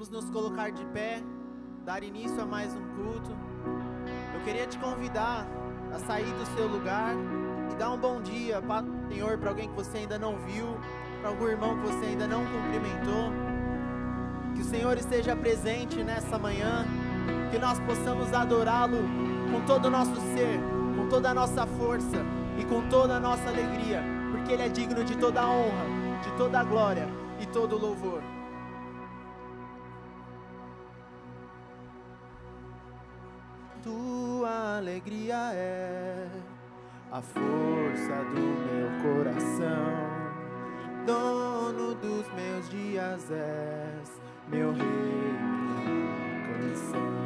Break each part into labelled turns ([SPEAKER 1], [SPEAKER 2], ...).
[SPEAKER 1] Vamos nos colocar de pé, dar início a mais um culto. Eu queria te convidar a sair do seu lugar e dar um bom dia, Senhor, para alguém que você ainda não viu, para algum irmão que você ainda não cumprimentou. Que o Senhor esteja presente nessa manhã, que nós possamos adorá-lo com todo o nosso ser, com toda a nossa força e com toda a nossa alegria, porque Ele é digno de toda a honra, de toda a glória e todo o louvor. Tua alegria é a força do meu coração, dono dos meus dias és, meu rei, minha canção.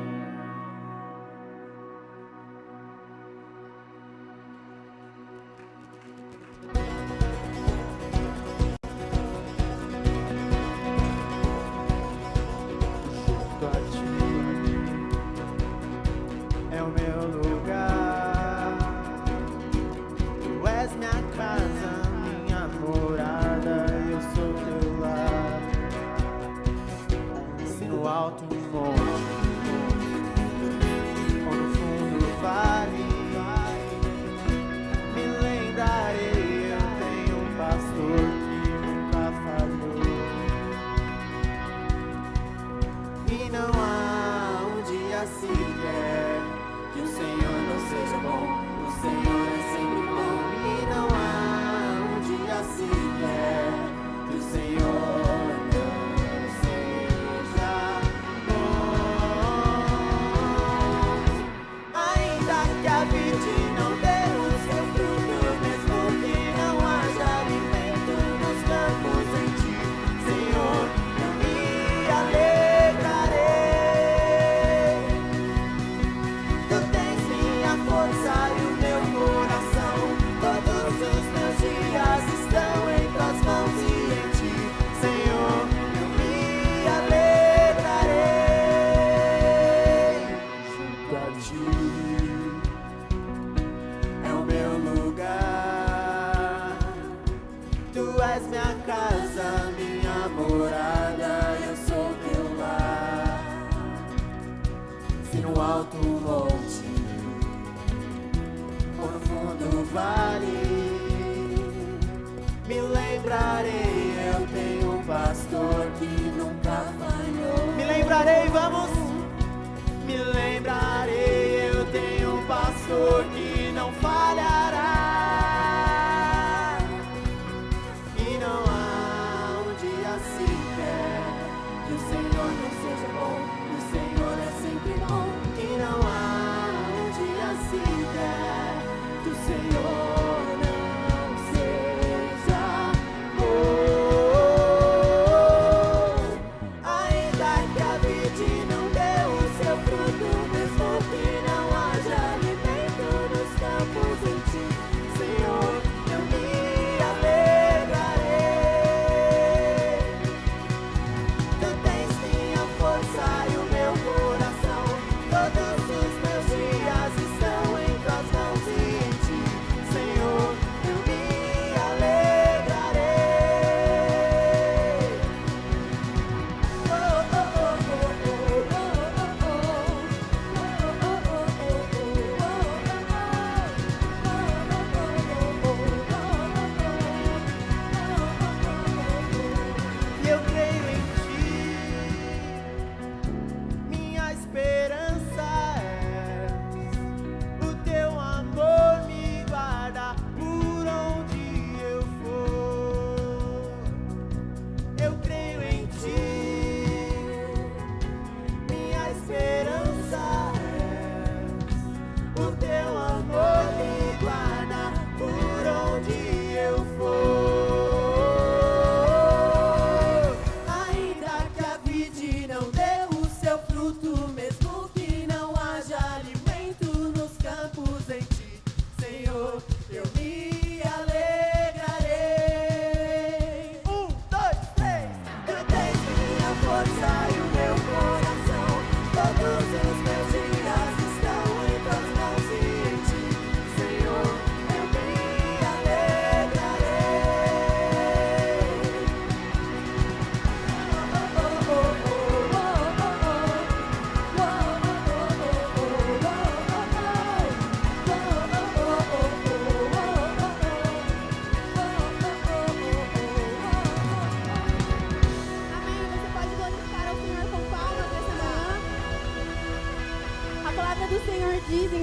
[SPEAKER 2] Não deu o seu fruto, mesmo que não haja alimento nos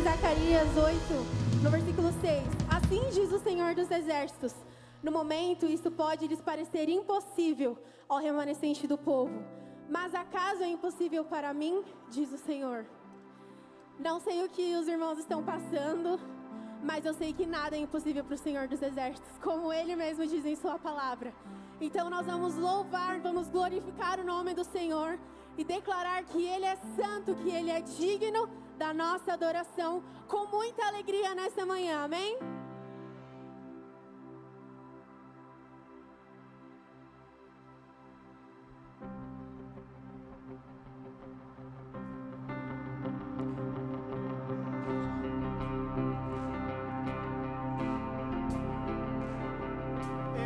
[SPEAKER 2] Zacarias 8, no versículo 6. Assim diz o Senhor dos Exércitos: no momento isso pode lhes parecer impossível ao remanescente do povo, mas acaso é impossível para mim, diz o Senhor. Não sei o que os irmãos estão passando, mas eu sei que nada é impossível para o Senhor dos Exércitos, como Ele mesmo diz em sua palavra. Então nós vamos louvar, vamos glorificar o nome do Senhor e declarar que Ele é santo, que Ele é digno da nossa adoração, com muita alegria nesta manhã, amém?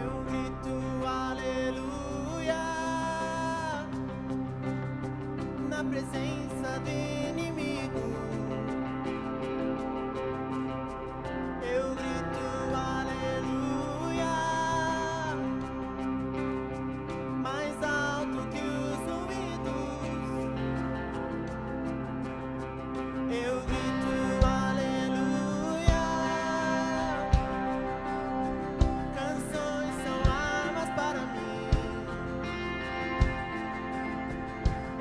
[SPEAKER 1] Eu grito aleluia na presença do inimigo. Eu grito aleluia mais alto que os ruídos. Eu grito aleluia. Canções são armas para mim.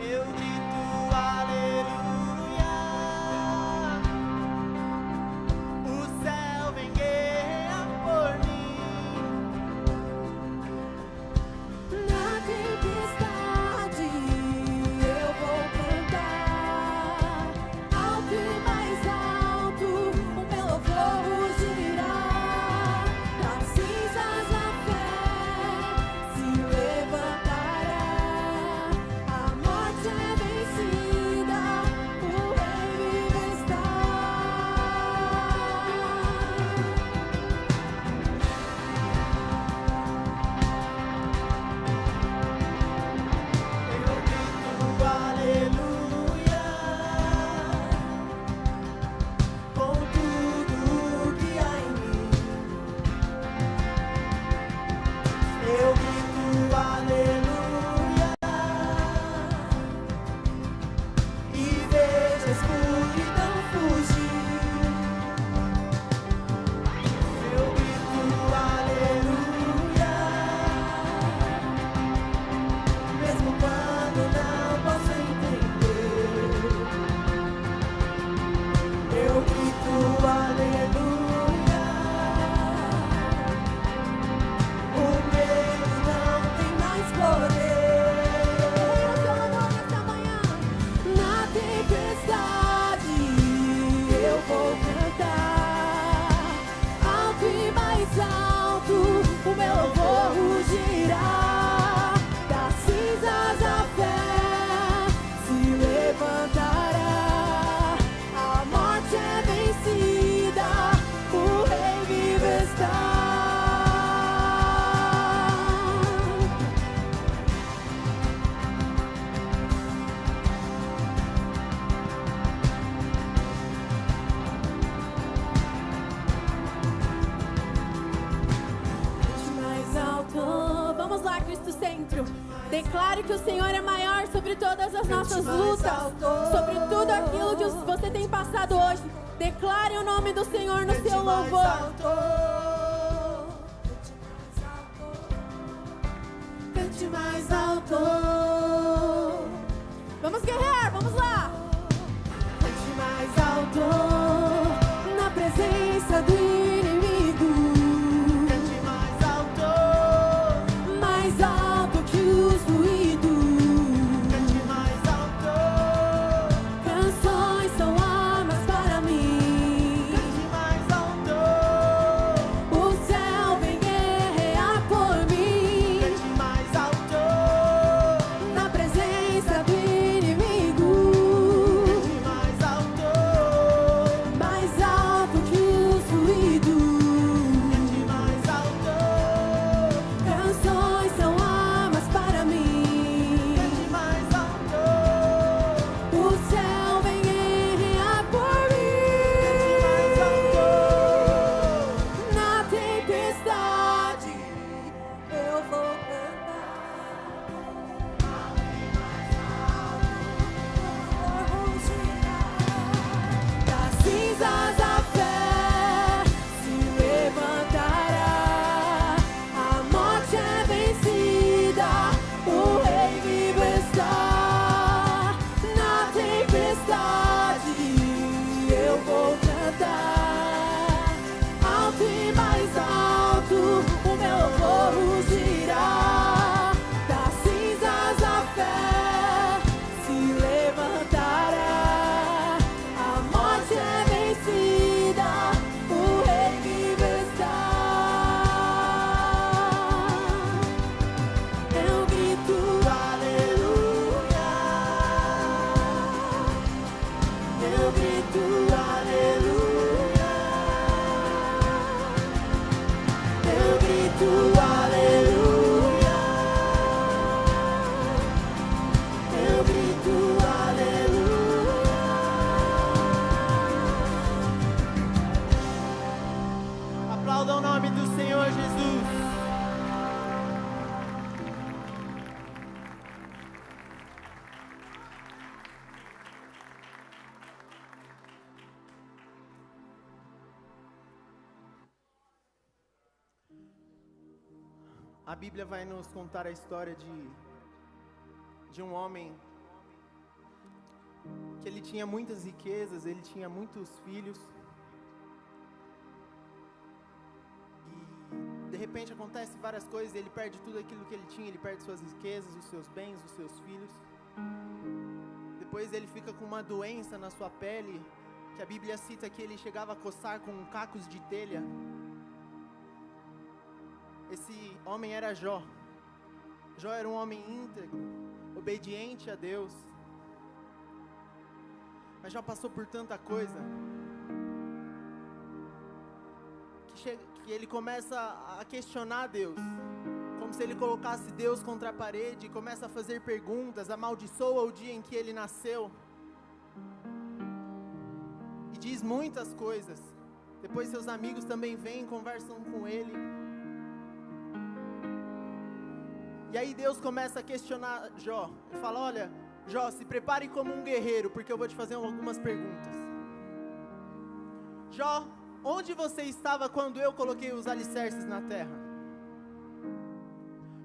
[SPEAKER 1] Eu grito aleluia. O céu vem guerrear por mim.
[SPEAKER 2] Na tempestade eu vou cantar, alto e mais alto o meu louvor rugirá. Das cinzas a fé se levantará, a morte é vencida, o rei vive está.
[SPEAKER 1] Eu grito aleluia com tudo que há em mim. Eu grito aleluia e vejo a escuridão fugir. Eu grito aleluia mesmo quando não posso entender. Eu grito aleluia. O medo não tem mais poder.
[SPEAKER 2] Nesta manhã, na tempestade eu vou cantar, alto e mais alto o meu louvor rugirá. Das cinzas a fé se levantará, a morte é vencida, o rei vive está. Mais alto. Vamos lá, Cristo Centro. Declare que o Senhor é maior sobre todas as nossas lutas, sobre tudo aquilo que você tem passado hoje. Declare o nome do Senhor no seu louvor.
[SPEAKER 1] Cante mais alto.
[SPEAKER 2] Vamos guerrear, vamos lá.
[SPEAKER 1] Cante mais alto.
[SPEAKER 2] Na presença do inimigo,
[SPEAKER 1] Cante mais alto.
[SPEAKER 2] mais alto que os ruídos.
[SPEAKER 1] Cante mais alto.
[SPEAKER 2] Canções são armas para mim.
[SPEAKER 1] Cante mais alto.
[SPEAKER 2] O céu vem guerrear por mim.
[SPEAKER 1] Cante mais alto.
[SPEAKER 2] Na presença do inimigo,
[SPEAKER 1] Cante mais alto.
[SPEAKER 2] mais alto que os ruídos.
[SPEAKER 1] grito aleluia, eu grito aleluia. Aplauda o nome do Senhor Jesus. A Bíblia vai nos contar a história de um homem que ele tinha muitas riquezas, ele tinha muitos filhos. E de repente acontece várias coisas, ele perde tudo aquilo que ele tinha, ele perde suas riquezas, os seus bens, os seus filhos. Depois ele fica com uma doença na sua pele, que a Bíblia cita que ele chegava a coçar com cacos de telha. Esse homem era Jó. Jó era um homem íntegro, obediente a Deus. Mas Jó passou por tanta coisa que ele começa a questionar Deus, como se ele colocasse Deus contra a parede, e começa a fazer perguntas, amaldiçoa o dia em que ele nasceu, e diz muitas coisas. Depois seus amigos também vêm e conversam com ele. E aí Deus começa a questionar Jó. Ele fala: olha, Jó, se prepare como um guerreiro, porque eu vou te fazer algumas perguntas. Jó, onde você estava quando eu coloquei os alicerces na terra?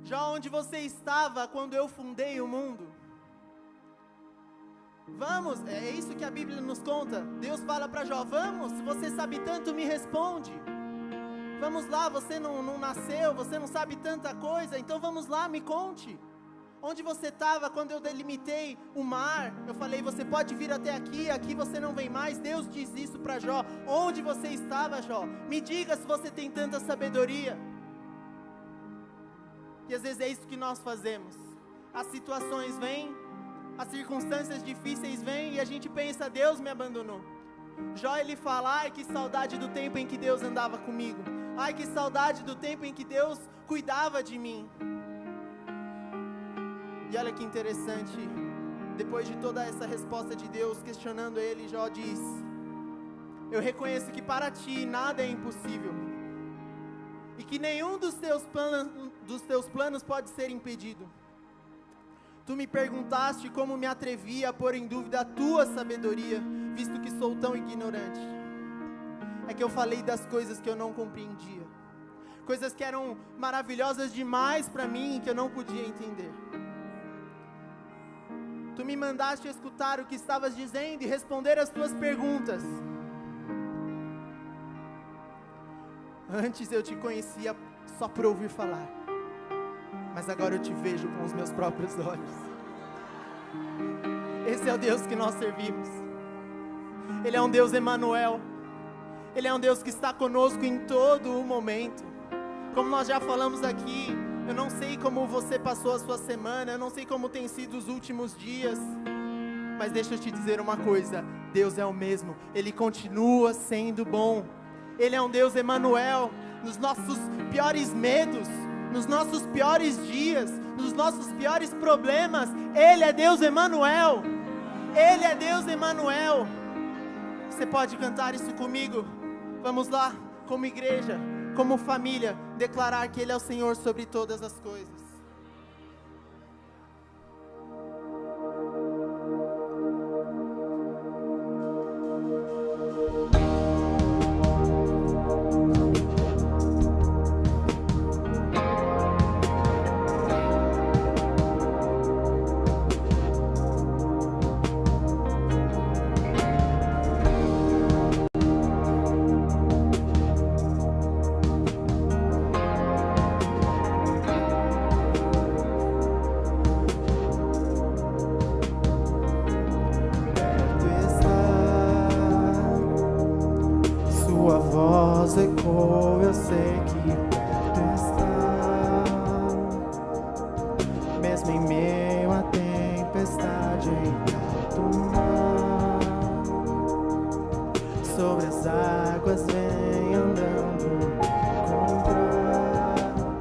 [SPEAKER 1] Jó, onde você estava quando eu fundei o mundo? Vamos, é isso que a Bíblia nos conta. Deus fala para Jó: vamos, se você sabe tanto, me responde. Vamos lá, você não nasceu, você não sabe tanta coisa, então vamos lá, me conte. Onde você estava quando eu delimitei o mar? Eu falei: você pode vir até aqui, aqui você não vem mais. Deus diz isso para Jó. Onde você estava, Jó? Me diga se você tem tanta sabedoria. E às vezes é isso que nós fazemos. As situações vêm, as circunstâncias difíceis vêm e a gente pensa: Deus me abandonou. Jó, ele fala: ai, que saudade do tempo em que Deus andava comigo. Ai, que saudade do tempo em que Deus cuidava de mim. E olha que interessante, depois de toda essa resposta de Deus questionando ele, Jó diz: eu reconheço que para ti nada é impossível, e que nenhum dos teus planos pode ser impedido. Tu me perguntaste como me atrevi a pôr em dúvida a tua sabedoria, visto que sou tão ignorante. É que eu falei das coisas que eu não compreendia, coisas que eram maravilhosas demais para mim, que eu não podia entender. Tu me mandaste escutar o que estavas dizendo e responder as tuas perguntas. Antes eu te conhecia só por ouvir falar, mas agora eu te vejo com os meus próprios olhos. Esse é o Deus que nós servimos. Ele é um Deus Emanuel. Ele é um Deus que está conosco em todo o momento. Como nós já falamos aqui, eu não sei como você passou a sua semana, eu não sei como tem sido os últimos dias, mas deixa eu te dizer uma coisa: Deus é o mesmo, Ele continua sendo bom. Ele é um Deus Emanuel. Nos nossos piores medos, nos nossos piores dias, nos nossos piores problemas, Ele é Deus Emanuel. Ele é Deus Emanuel. Você pode cantar isso comigo? Vamos lá, como igreja, como família, declarar que Ele é o Senhor sobre todas as coisas. Ecoa, eu sei que perto está, mesmo em meio à tempestade, em alto mar, sobre as águas vem andando me encontrar.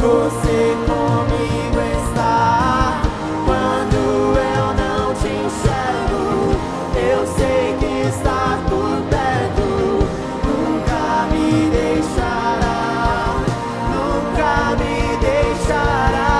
[SPEAKER 1] Você comigo está. Quando eu não te enxergo, eu sei que está por perto. Nunca me deixará, nunca me deixará.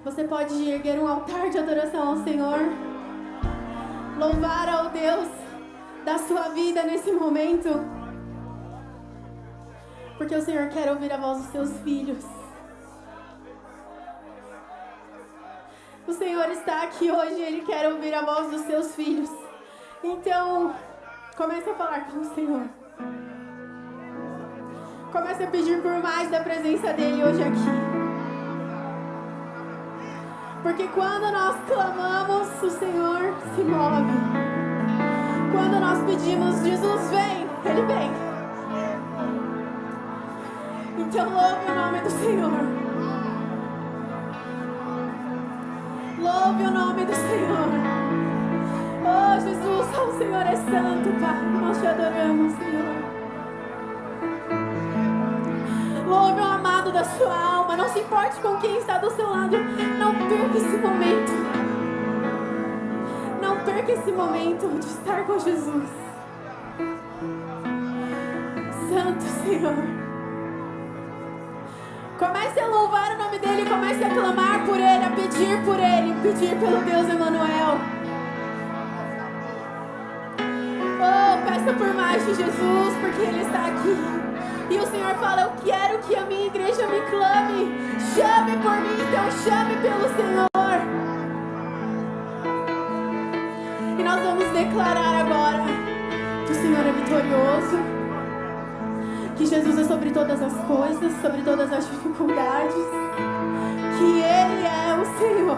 [SPEAKER 2] Você pode erguer um altar de adoração ao Senhor, louvar ao Deus da sua vida nesse momento, porque o Senhor quer ouvir a voz dos seus filhos. O Senhor está aqui hoje e Ele quer ouvir a voz dos seus filhos. Então, comece a falar com o Senhor. Comece a pedir por mais da presença dEle hoje aqui. Porque quando nós clamamos, o Senhor se move. Quando nós pedimos, Jesus vem, Ele vem. Então louve o nome do Senhor. Louve o nome do Senhor. Oh Jesus, o Senhor é santo, Pai. Nós te adoramos, Senhor. Louve o amado da sua alma. Não se importe com quem está do seu lado. Não perca esse momento. Não perca esse momento de estar com Jesus. Santo Senhor. Comece a louvar o nome dEle. Comece a clamar por Ele, a pedir por Ele. Pedir pelo Deus Emanuel. Oh, peça por mais de Jesus, porque Ele está aqui. E o Senhor fala, eu quero que a minha igreja me clame. Chame por mim, então chame pelo Senhor. E nós vamos declarar agora que o Senhor é vitorioso, que Jesus é sobre todas as coisas, sobre todas as dificuldades, que Ele é o Senhor,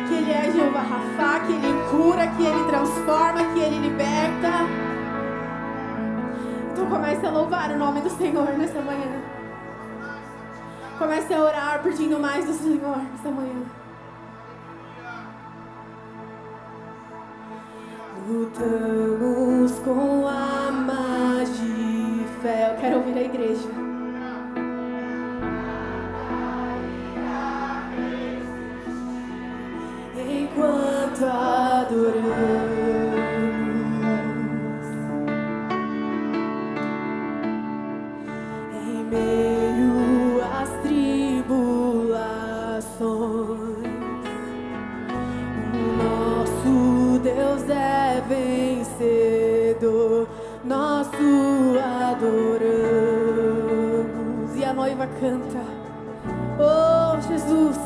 [SPEAKER 2] que Ele é Jeová Rafá, que Ele cura, que Ele transforma, que Ele liberta. Então comece a louvar o nome do Senhor nessa manhã. Comece a orar pedindo mais do Senhor nessa manhã. Lutamos com armas de fé. Eu quero ouvir a igreja. Enquanto adoramos. Meio às tribulações, o nosso Deus é vencedor, nós o adoramos. E a noiva canta, oh Jesus.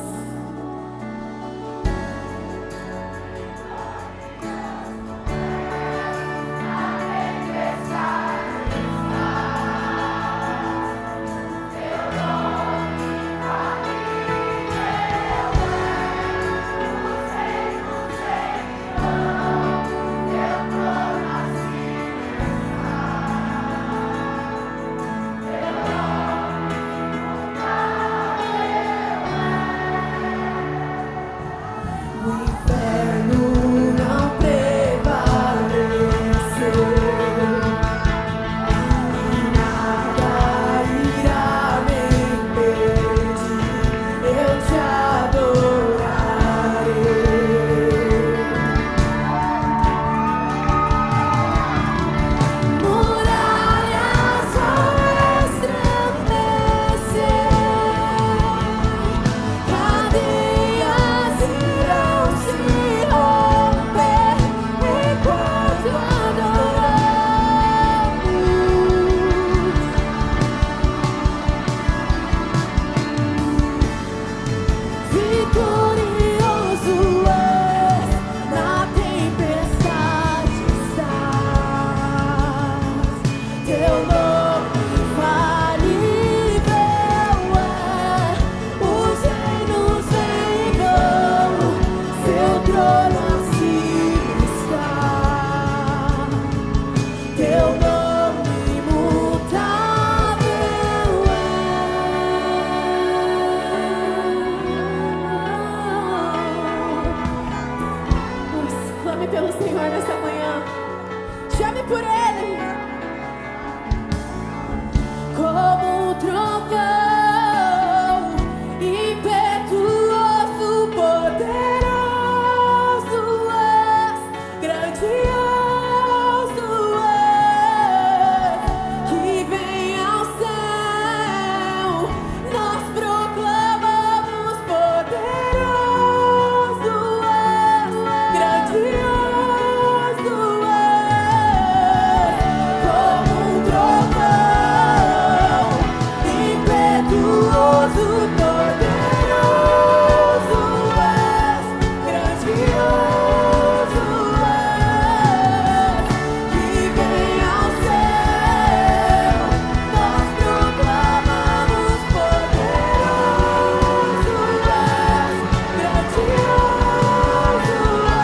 [SPEAKER 2] como um trovão, impetuoso, poderoso és, grandioso és, que vem ao céu, nós proclamamos poderoso és, grandioso és, como um trovão, impetuoso, poderoso és, grandioso és, que vem ao céu, nós proclamamos poderoso és, grandioso és,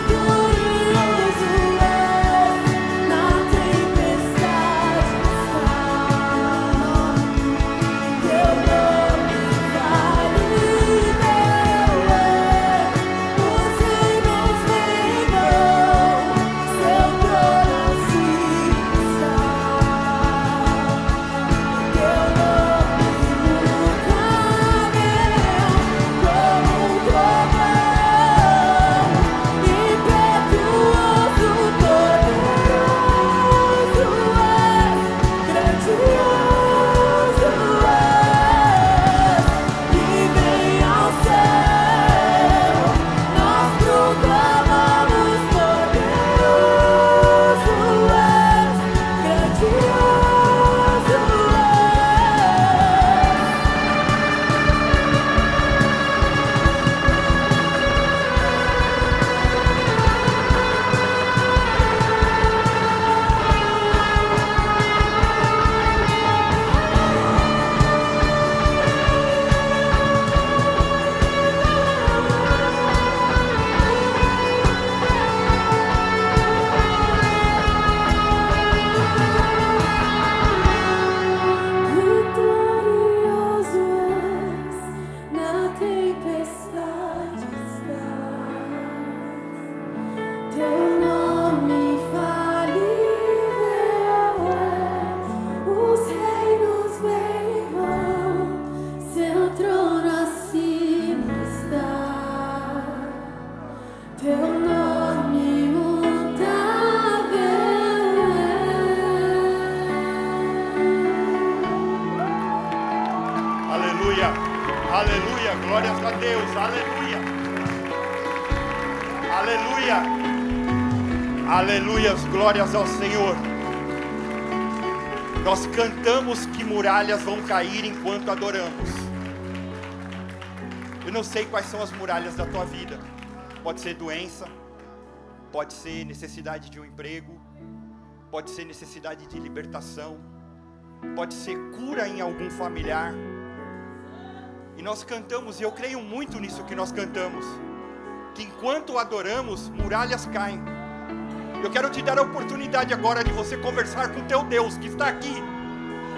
[SPEAKER 2] vitorioso és, na tempestade está. Teu nome infalível é, os reinos vêm, seu trono assim está. Teu nome imutável, como um trovão, impetuoso, poderoso és, grandioso és, que vem ao céu, nós proclamamos poderoso és, grandioso vitorioso és, na tempestade estás. Teu nome infalível é, os reinos vêm e vão, seu trono acima está. Teu nome imutável
[SPEAKER 3] Aleluia, aleluia, glórias a Deus, aleluia, aleluia, aleluias, glórias ao Senhor. Nós cantamos que muralhas vão cair enquanto adoramos. Eu não sei quais são as muralhas da tua vida. Pode ser doença, pode ser necessidade de um emprego, pode ser necessidade de libertação, pode ser cura em algum familiar. E nós cantamos, e eu creio muito nisso que nós cantamos, que enquanto adoramos, muralhas caem. Eu quero te dar a oportunidade agora de você conversar com o teu Deus que está aqui.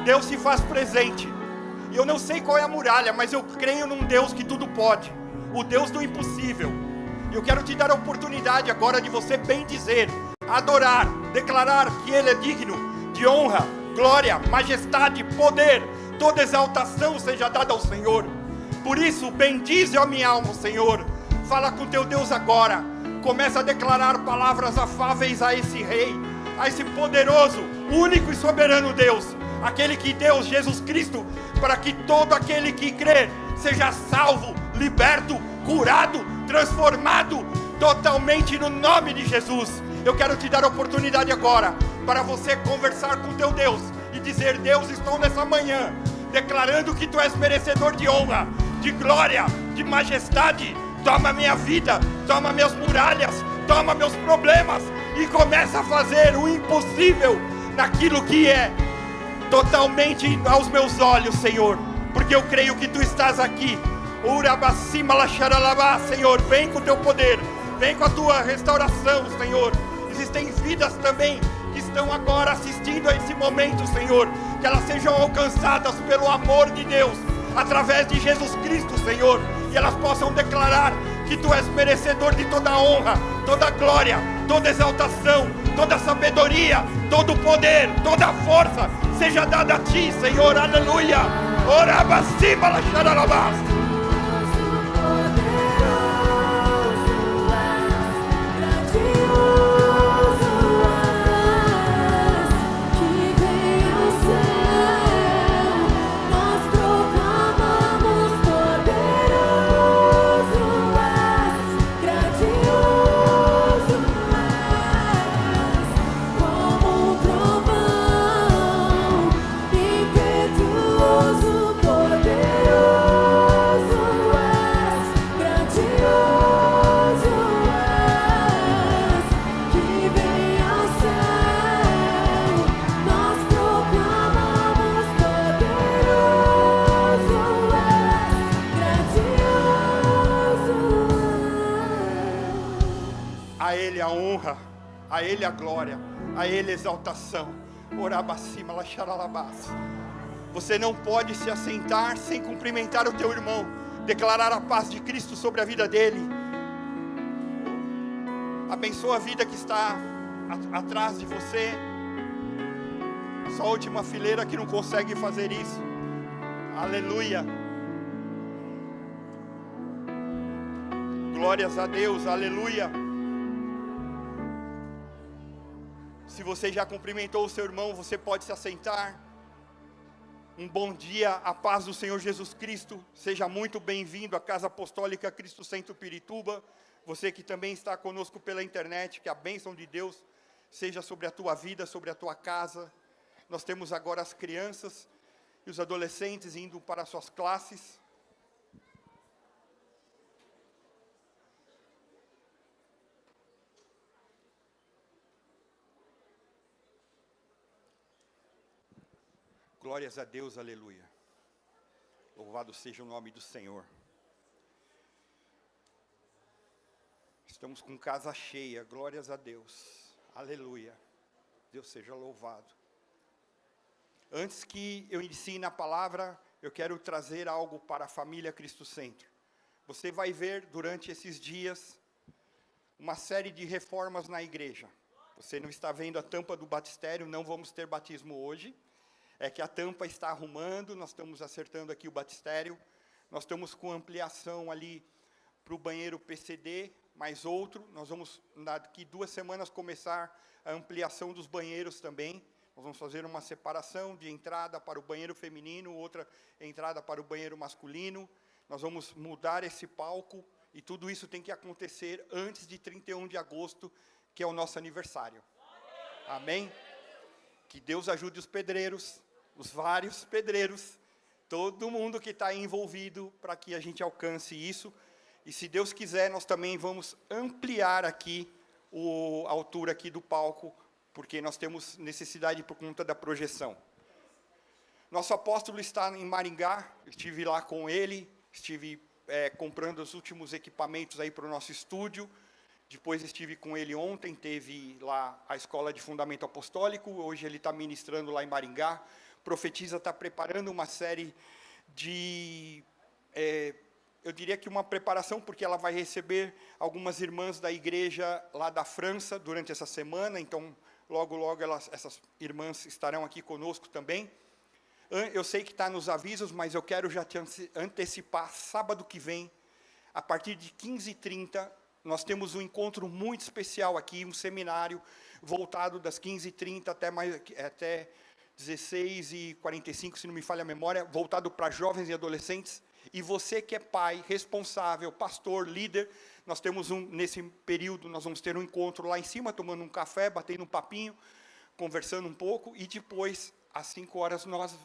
[SPEAKER 3] Deus se faz presente. E eu não sei qual é a muralha, mas eu creio num Deus que tudo pode, o Deus do impossível. E eu quero te dar a oportunidade agora de você bem dizer, adorar, declarar que Ele é digno de honra, glória, majestade, poder. Toda exaltação seja dada ao Senhor. Por isso, bendize a minha alma, Senhor. Fala com teu Deus agora. Começa a declarar palavras afáveis a esse Rei, a esse poderoso, único e soberano Deus. Aquele que deu Jesus Cristo para que todo aquele que crer seja salvo, liberto, curado, transformado totalmente no nome de Jesus. Eu quero te dar a oportunidade agora para você conversar com teu Deus e dizer: Deus, estou nessa manhã declarando que tu és merecedor de honra, de glória, de majestade. Toma minha vida, toma minhas muralhas, toma meus problemas e começa a fazer o impossível naquilo que é totalmente aos meus olhos, Senhor, porque eu creio que tu estás aqui. Senhor, vem com o teu poder, vem com a tua restauração, Senhor. Existem vidas também que estão agora assistindo a esse momento, Senhor, que elas sejam alcançadas pelo amor de Deus, através de Jesus Cristo, Senhor, e elas possam declarar que tu és merecedor de toda honra, toda glória, toda exaltação, toda sabedoria, todo poder, toda força seja dada a Ti, Senhor, aleluia. Orabacima la xaralabás. A Ele a honra, a Ele a glória, a Ele a exaltação. Orabacima la xaralabás. Você não pode se assentar sem cumprimentar o teu irmão, declarar a paz de Cristo sobre a vida dele. Abençoa a vida que está atrás de você. Só a última fileira que não consegue fazer isso. Aleluia. Glórias a Deus, aleluia. Se você já cumprimentou o seu irmão, você pode se assentar. Um bom dia, a paz do Senhor Jesus Cristo. Seja muito bem-vindo à Casa Apostólica Cristo Centro Pirituba. Você que também está conosco pela internet, que a bênção de Deus seja sobre a tua vida, sobre a tua casa. Nós temos agora as crianças e os adolescentes indo para as suas classes. Glórias a Deus, aleluia. Louvado seja o nome do Senhor. Estamos com casa cheia, glórias a Deus, aleluia. Deus seja louvado. Antes que eu ensine a palavra, eu quero trazer algo para a família Cristo Centro. Você vai ver durante esses dias uma série de reformas na igreja. Você não está vendo a tampa do batistério, não vamos ter batismo hoje. É que a tampa está arrumando, nós estamos acertando aqui o batistério. Nós estamos com ampliação ali para o banheiro PCD, mais outro. Nós vamos, daqui 2 semanas, começar a ampliação dos banheiros também. Nós vamos fazer uma separação de entrada para o banheiro feminino, outra entrada para o banheiro masculino. Nós vamos mudar esse palco e tudo isso tem que acontecer antes de 31 de agosto, que é o nosso aniversário. Amém? Que Deus ajude os pedreiros, os vários pedreiros, todo mundo que está envolvido para que a gente alcance isso. E se Deus quiser, nós também vamos ampliar aqui a altura aqui do palco, porque nós temos necessidade por conta da projeção. Nosso apóstolo está em Maringá, estive lá com ele, estive comprando os últimos equipamentos aí para o nosso estúdio. Depois estive com ele ontem, teve lá a Escola de Fundamento Apostólico, hoje ele está ministrando lá em Maringá. Profetiza está preparando uma série de, eu diria que uma preparação, porque ela vai receber algumas irmãs da igreja lá da França durante essa semana, então logo, logo essas irmãs estarão aqui conosco também. Eu sei que está nos avisos, mas eu quero já te antecipar, sábado que vem, a partir de 15h30, nós temos um encontro muito especial aqui, um seminário voltado das 15h30 até 16h45, se não me falha a memória, voltado para jovens e adolescentes. E você que é pai, responsável, pastor, líder, nós temos nesse período, nós vamos ter um encontro lá em cima, tomando um café, batendo um papinho, conversando um pouco, e depois, às 5 horas, nós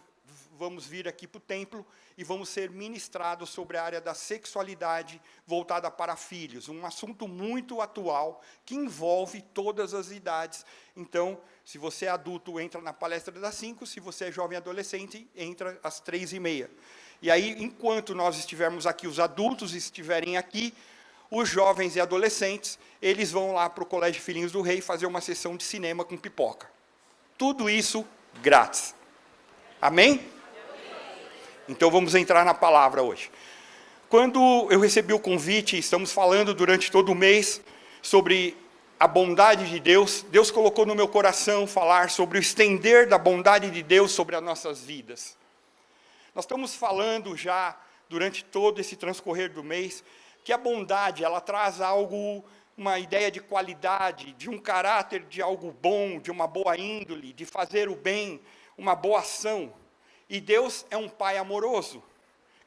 [SPEAKER 3] vamos vir aqui para o templo e vamos ser ministrados sobre a área da sexualidade voltada para filhos, um assunto muito atual que envolve todas as idades. Então, se você é adulto, entra na palestra das 5, se você é jovem adolescente, entra às 3h30. E aí, enquanto nós estivermos aqui, os adultos estiverem aqui, os jovens e adolescentes, eles vão lá para o Colégio Filhinhos do Rei fazer uma sessão de cinema com pipoca. Tudo isso grátis. Amém? Então vamos entrar na palavra hoje. Quando eu recebi o convite, estamos falando durante todo o mês sobre a bondade de Deus, Deus colocou no meu coração falar sobre o estender da bondade de Deus sobre as nossas vidas. Nós estamos falando já, durante todo esse transcorrer do mês, que a bondade, ela traz algo, uma ideia de qualidade, de um caráter de algo bom, de uma boa índole, de fazer o bem, uma boa ação. E Deus é um Pai amoroso,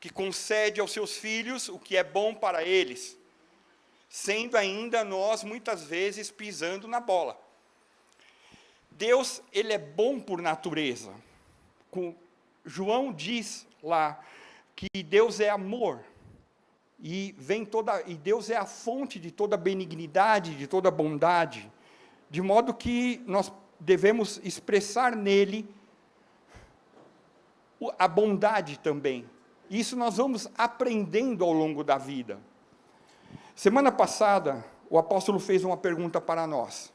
[SPEAKER 3] que concede aos seus filhos o que é bom para eles, sendo ainda nós, muitas vezes, pisando na bola. Deus, ele é bom por natureza. João diz lá que Deus é amor, e Deus é a fonte de toda benignidade, de toda bondade, de modo que nós devemos expressar nele a bondade também. Isso nós vamos aprendendo ao longo da vida. Semana passada, o apóstolo fez uma pergunta para nós.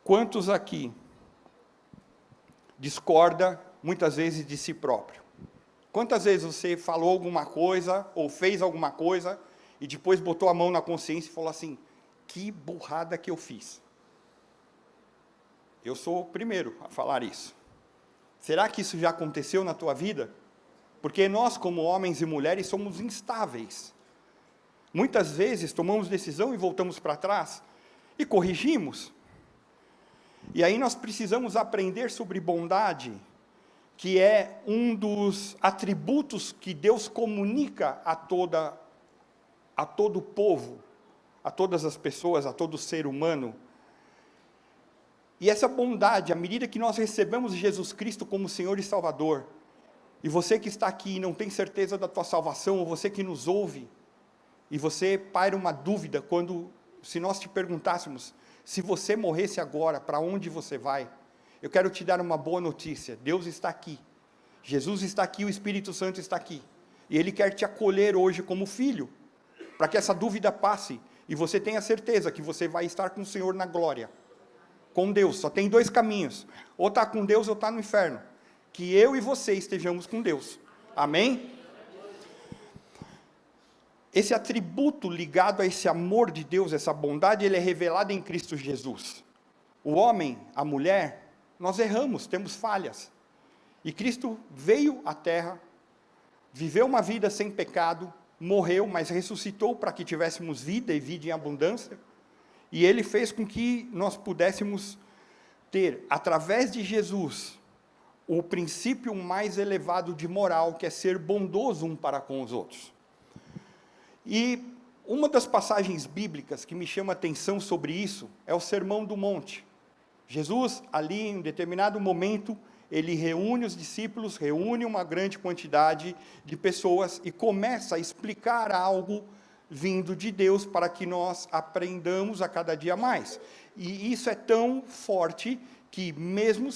[SPEAKER 3] Quantos aqui discorda muitas vezes de si próprio? Quantas vezes você falou alguma coisa, ou fez alguma coisa, e depois botou a mão na consciência e falou assim, que burrada que eu fiz? Eu sou o primeiro a falar isso. Será que isso já aconteceu na tua vida? Porque nós, como homens e mulheres, somos instáveis. Muitas vezes tomamos decisão e voltamos para trás, e corrigimos. E aí nós precisamos aprender sobre bondade, que é um dos atributos que Deus comunica a todo o povo, a todas as pessoas, a todo ser humano. E essa bondade, à medida que nós recebemos Jesus Cristo como Senhor e Salvador, e você que está aqui e não tem certeza da tua salvação, ou você que nos ouve, e você paira uma dúvida se nós te perguntássemos, se você morresse agora, para onde você vai? Eu quero te dar uma boa notícia, Deus está aqui, Jesus está aqui, o Espírito Santo está aqui, e Ele quer te acolher hoje como filho, para que essa dúvida passe, e você tenha certeza que você vai estar com o Senhor na glória, com Deus. Só tem dois caminhos, ou está com Deus ou está no inferno, que eu e você estejamos com Deus, amém? Esse atributo ligado a esse amor de Deus, essa bondade, ele é revelado em Cristo Jesus. O homem, a mulher, nós erramos, temos falhas. E Cristo veio à terra, viveu uma vida sem pecado, morreu, mas ressuscitou para que tivéssemos vida e vida em abundância. E Ele fez com que nós pudéssemos ter, através de Jesus, o princípio mais elevado de moral, que é ser bondoso um para com os outros. E uma das passagens bíblicas que me chama a atenção sobre isso é o Sermão do Monte. Jesus, ali em um determinado momento, ele reúne os discípulos, reúne uma grande quantidade de pessoas e começa a explicar algo vindo de Deus para que nós aprendamos a cada dia mais. E isso é tão forte que, mesmo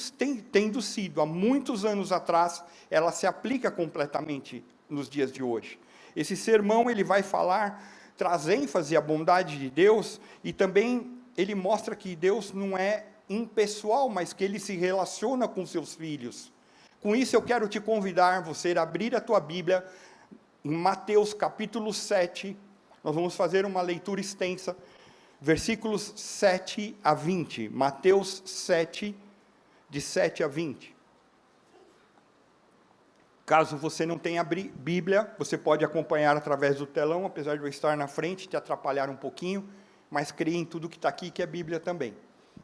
[SPEAKER 3] tendo sido há muitos anos atrás, ela se aplica completamente nos dias de hoje. Esse sermão, ele vai falar, traz ênfase à bondade de Deus, e também ele mostra que Deus não é impessoal, mas que Ele se relaciona com seus filhos. Com isso, eu quero te convidar, você a abrir a tua Bíblia, em Mateus capítulo 7, nós vamos fazer uma leitura extensa, versículos 7 a 20, Mateus 7, de 7 a 20. Caso você não tenha Bíblia, você pode acompanhar através do telão, apesar de eu estar na frente, te atrapalhar um pouquinho, mas creia em tudo que está aqui, que é Bíblia também.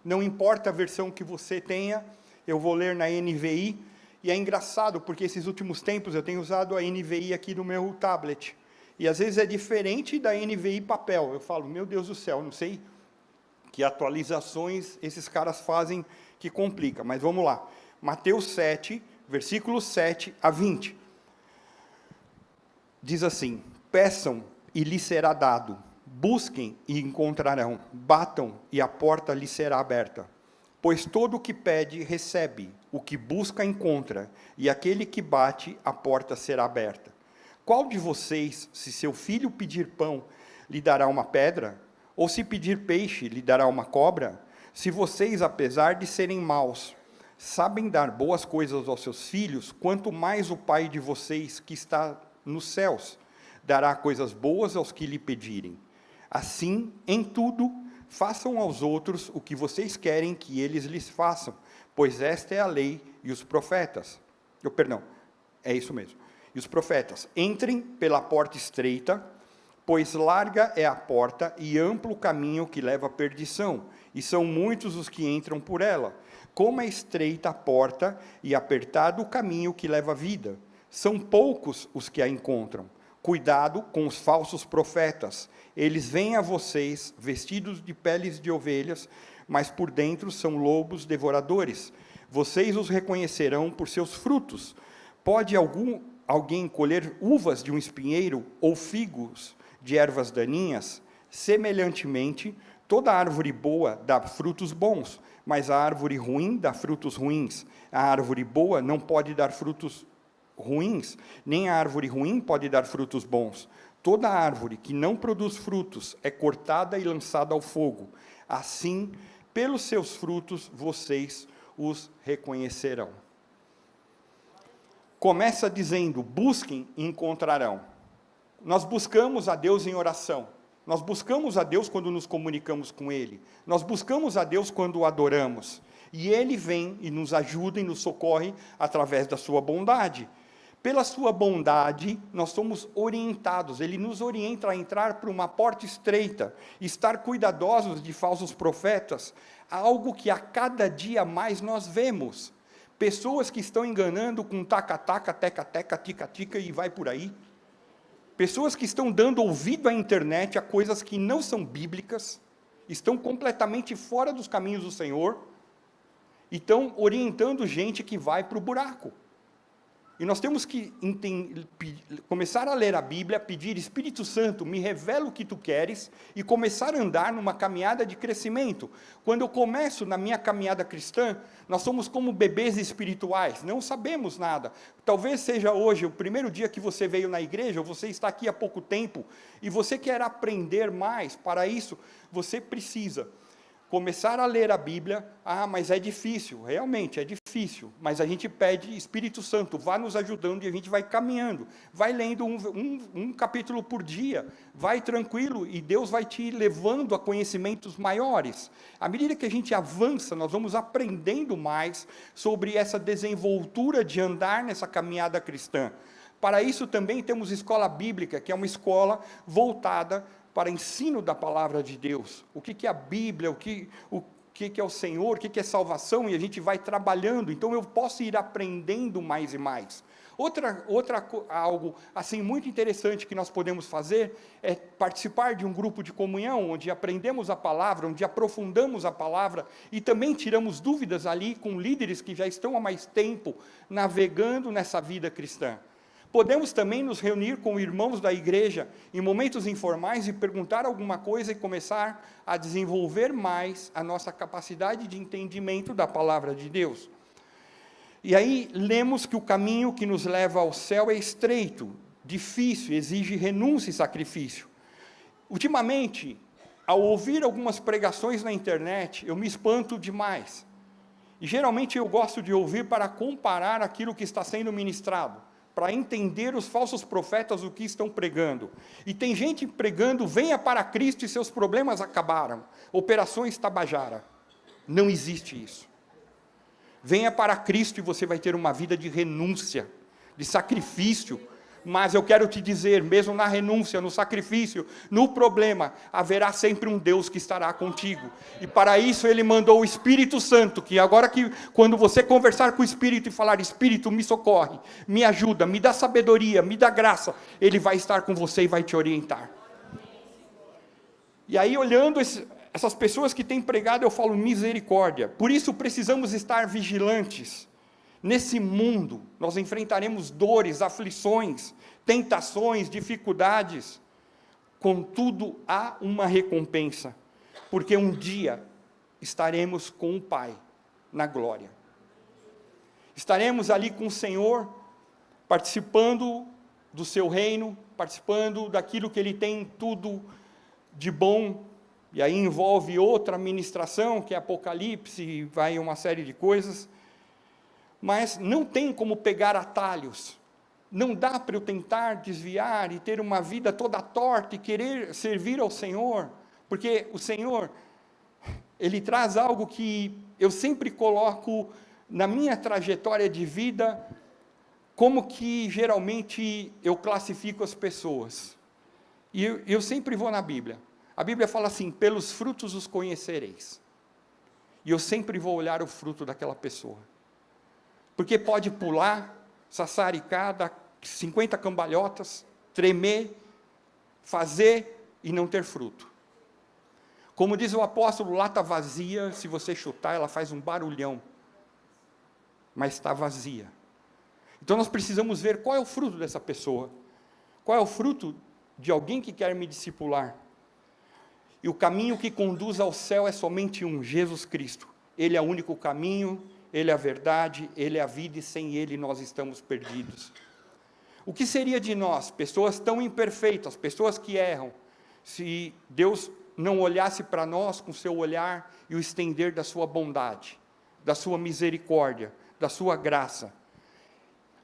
[SPEAKER 3] Não importa a versão que você tenha, eu vou ler na NVI, e é engraçado, porque esses últimos tempos eu tenho usado a NVI aqui no meu tablet, e às vezes é diferente da NVI papel. Eu falo, meu Deus do céu, não sei que atualizações esses caras fazem que complica, mas vamos lá. Mateus 7, versículos 7 a 20. Diz assim: peçam e lhes será dado, busquem e encontrarão, batam e a porta lhes será aberta. Pois todo o que pede, recebe, o que busca, encontra, e aquele que bate, a porta será aberta. Qual de vocês, se seu filho pedir pão, lhe dará uma pedra? Ou se pedir peixe, lhe dará uma cobra? Se vocês, apesar de serem maus, sabem dar boas coisas aos seus filhos, quanto mais o Pai de vocês, que está nos céus, dará coisas boas aos que lhe pedirem. Assim, em tudo, façam aos outros o que vocês querem que eles lhes façam, pois esta é a lei e os profetas. É isso mesmo. E os profetas, entrem pela porta estreita, pois larga é a porta e amplo o caminho que leva à perdição, e são muitos os que entram por ela. Como é estreita a porta e apertado o caminho que leva à vida, são poucos os que a encontram. Cuidado com os falsos profetas, eles vêm a vocês vestidos de peles de ovelhas, mas por dentro são lobos devoradores. Vocês os reconhecerão por seus frutos. Pode alguém colher uvas de um espinheiro ou figos de ervas daninhas? Semelhantemente, toda árvore boa dá frutos bons, mas a árvore ruim dá frutos ruins. A árvore boa não pode dar frutos ruins, nem a árvore ruim pode dar frutos bons. Toda árvore que não produz frutos é cortada e lançada ao fogo. Assim, pelos seus frutos, vocês os reconhecerão. Começa dizendo, busquem e encontrarão. Nós buscamos a Deus em oração. Nós buscamos a Deus quando nos comunicamos com Ele. Nós buscamos a Deus quando o adoramos. E Ele vem e nos ajuda e nos socorre através da sua bondade. Pela sua bondade, nós somos orientados. Ele nos orienta a entrar por uma porta estreita, estar cuidadosos de falsos profetas, algo que a cada dia mais nós vemos. Pessoas que estão enganando com taca-taca, teca-teca, tica-tica e vai por aí. Pessoas que estão dando ouvido à internet a coisas que não são bíblicas, estão completamente fora dos caminhos do Senhor, e estão orientando gente que vai para o buraco. E nós temos que começar a ler a Bíblia, pedir, Espírito Santo, me revela o que tu queres, e começar a andar numa caminhada de crescimento. Quando eu começo na minha caminhada cristã, nós somos como bebês espirituais, não sabemos nada. Talvez seja hoje o primeiro dia que você veio na igreja, ou você está aqui há pouco tempo, e você quer aprender mais. Para isso, você precisa começar a ler a Bíblia. Mas é difícil, realmente é difícil, mas a gente pede, Espírito Santo, vá nos ajudando, e a gente vai caminhando, vai lendo um capítulo por dia, vai tranquilo, e Deus vai te levando a conhecimentos maiores. À medida que a gente avança, nós vamos aprendendo mais sobre essa desenvoltura de andar nessa caminhada cristã. Para isso também temos escola bíblica, que é uma escola voltada para ensino da palavra de Deus, o que é a Bíblia, o que é o Senhor, o que é salvação, e a gente vai trabalhando, então eu posso ir aprendendo mais e mais. Algo assim muito interessante que nós podemos fazer é participar de um grupo de comunhão, onde aprendemos a palavra, onde aprofundamos a palavra, e também tiramos dúvidas ali com líderes que já estão há mais tempo navegando nessa vida cristã. Podemos também nos reunir com irmãos da igreja em momentos informais e perguntar alguma coisa e começar a desenvolver mais a nossa capacidade de entendimento da palavra de Deus. E aí lemos que o caminho que nos leva ao céu é estreito, difícil, exige renúncia e sacrifício. Ultimamente, ao ouvir algumas pregações na internet, eu me espanto demais. E geralmente eu gosto de ouvir para comparar aquilo que está sendo ministrado, para entender os falsos profetas o que estão pregando. E tem gente pregando, venha para Cristo e seus problemas acabaram. Operações Tabajara. Não existe isso. Venha para Cristo e você vai ter uma vida de renúncia, de sacrifício. Mas eu quero te dizer, mesmo na renúncia, no sacrifício, no problema, haverá sempre um Deus que estará contigo. E para isso Ele mandou o Espírito Santo, que agora quando você conversar com o Espírito e falar, Espírito, me socorre, me ajuda, me dá sabedoria, me dá graça, Ele vai estar com você e vai te orientar. E aí, olhando essas pessoas que têm pregado, eu falo, misericórdia. Por isso precisamos estar vigilantes. Nesse mundo, nós enfrentaremos dores, aflições, tentações, dificuldades. Contudo, há uma recompensa, porque um dia estaremos com o Pai na glória. Estaremos ali com o Senhor, participando do seu reino, participando daquilo que Ele tem tudo de bom, e aí envolve outra ministração, que é Apocalipse, e vai uma série de coisas. Mas não tem como pegar atalhos, não dá para eu tentar desviar e ter uma vida toda torta e querer servir ao Senhor, porque o Senhor
[SPEAKER 4] ele traz algo que eu sempre coloco na minha trajetória de vida, como que geralmente eu classifico as pessoas. E eu sempre vou na Bíblia. A Bíblia fala assim: pelos frutos os conhecereis. E eu sempre vou olhar o fruto daquela pessoa. Porque pode pular, sassaricar, dar 50 cambalhotas, tremer, fazer e não ter fruto. Como diz o apóstolo, lata vazia, se você chutar, ela faz um barulhão. Mas está vazia. Então nós precisamos ver qual é o fruto dessa pessoa. Qual é o fruto de alguém que quer me discipular. E o caminho que conduz ao céu é somente um: Jesus Cristo. Ele é o único caminho, Ele é a verdade, Ele é a vida, e sem Ele nós estamos perdidos. O que seria de nós, pessoas tão imperfeitas, pessoas que erram, se Deus não olhasse para nós com seu olhar e o estender da sua bondade, da sua misericórdia, da sua graça?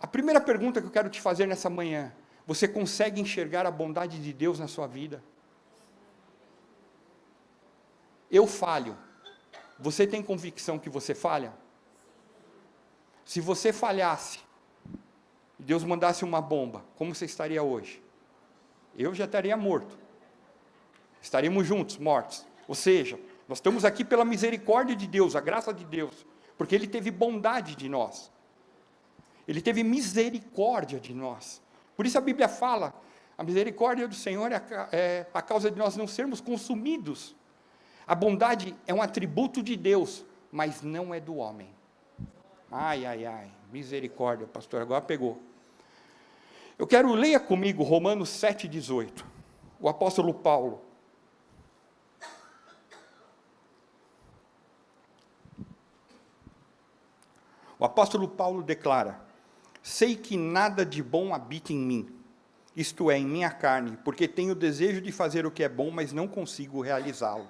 [SPEAKER 4] A primeira pergunta que eu quero te fazer nessa manhã: você consegue enxergar a bondade de Deus na sua vida? Eu falho. Você tem convicção que você falha? Se você falhasse, e Deus mandasse uma bomba, como você estaria hoje? Eu já estaria morto. Estaríamos juntos, mortos. Ou seja, nós estamos aqui pela misericórdia de Deus, a graça de Deus, porque Ele teve bondade de nós. Ele teve misericórdia de nós. Por isso a Bíblia fala: a misericórdia do Senhor é a causa de nós não sermos consumidos. A bondade é um atributo de Deus, mas não é do homem. Ai, ai, ai, misericórdia, pastor, agora pegou. Eu quero, leia comigo Romanos 7,18, o apóstolo Paulo. O apóstolo Paulo declara: sei que nada de bom habita em mim, isto é, em minha carne, porque tenho desejo de fazer o que é bom, mas não consigo realizá-lo.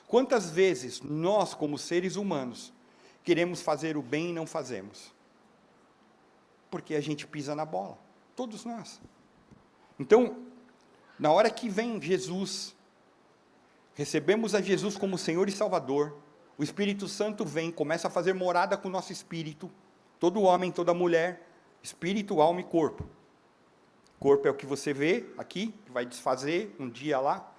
[SPEAKER 4] Quantas vezes nós, como seres humanos, queremos fazer o bem e não fazemos? Porque a gente pisa na bola, todos nós. Então, na hora que vem Jesus, recebemos a Jesus como Senhor e Salvador, o Espírito Santo vem, começa a fazer morada com o nosso espírito, todo homem, toda mulher, espírito, alma e corpo. Corpo é o que você vê aqui, que vai desfazer um dia lá.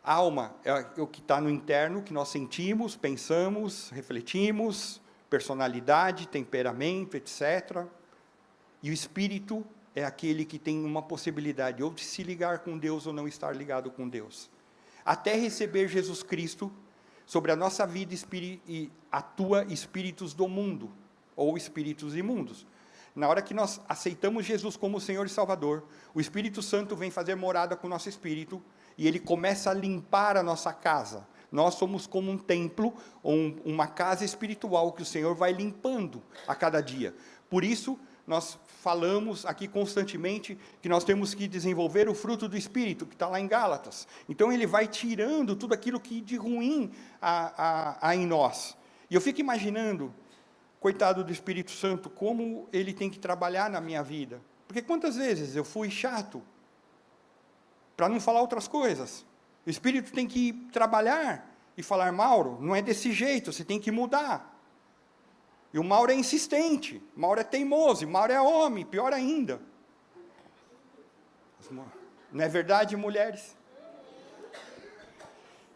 [SPEAKER 4] Alma é o que está no interno, que nós sentimos, pensamos, refletimos, personalidade, temperamento, etc. E o espírito é aquele que tem uma possibilidade ou de se ligar com Deus ou não estar ligado com Deus. Até receber Jesus Cristo, sobre a nossa vida e atua espíritos do mundo, ou espíritos imundos. Na hora que nós aceitamos Jesus como Senhor e Salvador, o Espírito Santo vem fazer morada com o nosso espírito, e ele começa a limpar a nossa casa. Nós somos como um templo, ou uma casa espiritual, que o Senhor vai limpando a cada dia. Por isso, nós falamos aqui constantemente que nós temos que desenvolver o fruto do Espírito, que está lá em Gálatas. Então, ele vai tirando tudo aquilo que de ruim há em nós. E eu fico imaginando, coitado do Espírito Santo, como ele tem que trabalhar na minha vida. Porque quantas vezes eu fui chato, para não falar outras coisas. O Espírito tem que trabalhar e falar: Mauro, não é desse jeito, você tem que mudar. E o Mauro é insistente, o Mauro é teimoso, o Mauro é homem, pior ainda. Não é verdade, mulheres?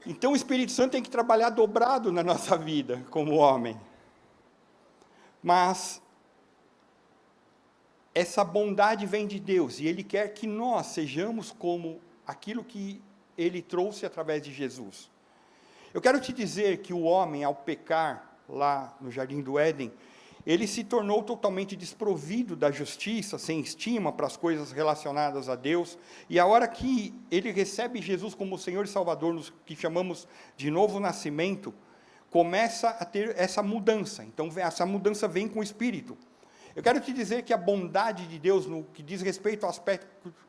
[SPEAKER 4] Então o Espírito Santo tem que trabalhar dobrado na nossa vida, como homem. Mas essa bondade vem de Deus, e Ele quer que nós sejamos como aquilo que Ele trouxe através de Jesus. Eu quero te dizer que o homem, ao pecar lá no Jardim do Éden, ele se tornou totalmente desprovido da justiça, sem estima para as coisas relacionadas a Deus, e a hora que ele recebe Jesus como Senhor e Salvador, nos que chamamos de novo nascimento, começa a ter essa mudança. Então, essa mudança vem com o Espírito. Eu quero te dizer que a bondade de Deus, no que diz respeito ao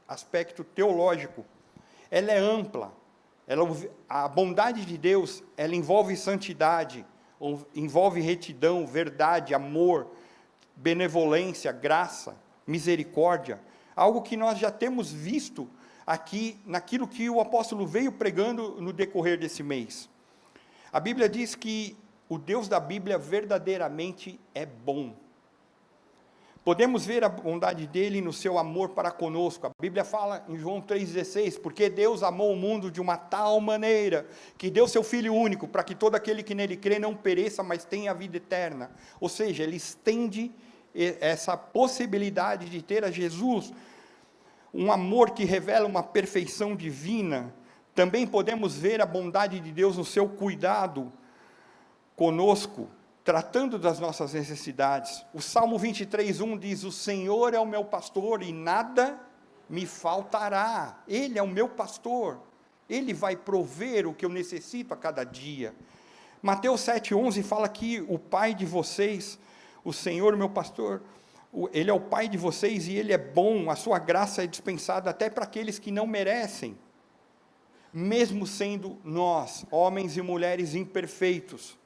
[SPEAKER 4] aspecto teológico, ela é ampla. A bondade de Deus, ela envolve santidade, envolve retidão, verdade, amor, benevolência, graça, misericórdia, algo que nós já temos visto aqui naquilo que o apóstolo veio pregando no decorrer desse mês. A Bíblia diz que o Deus da Bíblia verdadeiramente é bom. Podemos ver a bondade dele no seu amor para conosco. A Bíblia fala em João 3,16, porque Deus amou o mundo de uma tal maneira, que deu seu Filho único, para que todo aquele que nele crê não pereça, mas tenha a vida eterna. Ou seja, ele estende essa possibilidade de ter a Jesus, um amor que revela uma perfeição divina. Também podemos ver a bondade de Deus no seu cuidado conosco, tratando das nossas necessidades. O Salmo 23:1 diz: o Senhor é o meu pastor e nada me faltará. Ele é o meu pastor, Ele vai prover o que eu necessito a cada dia. Mateus 7:11 fala que o Pai de vocês, o Senhor meu pastor, Ele é o Pai de vocês e Ele é bom, a sua graça é dispensada até para aqueles que não merecem, mesmo sendo nós, homens e mulheres imperfeitos.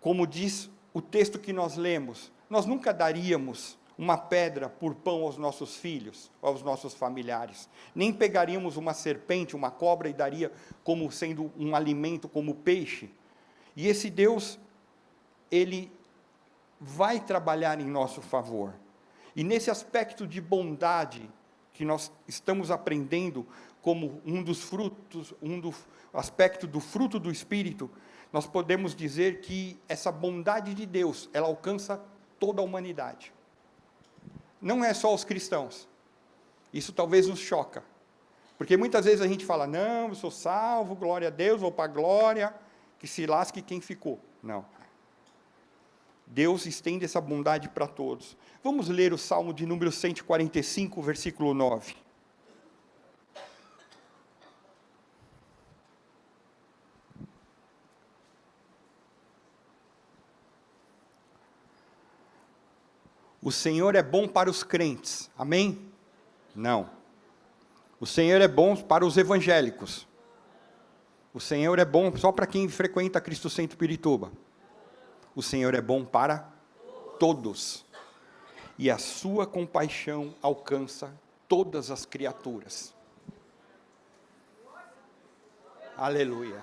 [SPEAKER 4] Como diz o texto que nós lemos, nós nunca daríamos uma pedra por pão aos nossos filhos, aos nossos familiares, nem pegaríamos uma serpente, uma cobra e daria como sendo um alimento, como peixe. E esse Deus, Ele vai trabalhar em nosso favor. E nesse aspecto de bondade, que nós estamos aprendendo como um dos frutos, aspecto do fruto do Espírito, nós podemos dizer que essa bondade de Deus, ela alcança toda a humanidade. Não é só os cristãos. Isso talvez nos choca. Porque muitas vezes a gente fala, não, eu sou salvo, glória a Deus, vou para a glória, que se lasque quem ficou. Não. Deus estende essa bondade para todos. Vamos ler o Salmo de número 145, versículo 9. O Senhor é bom para os crentes, amém? Não. O Senhor é bom para os evangélicos. O Senhor é bom só para quem frequenta Cristo Centro Pirituba. O Senhor é bom para todos. E a sua compaixão alcança todas as criaturas. Aleluia.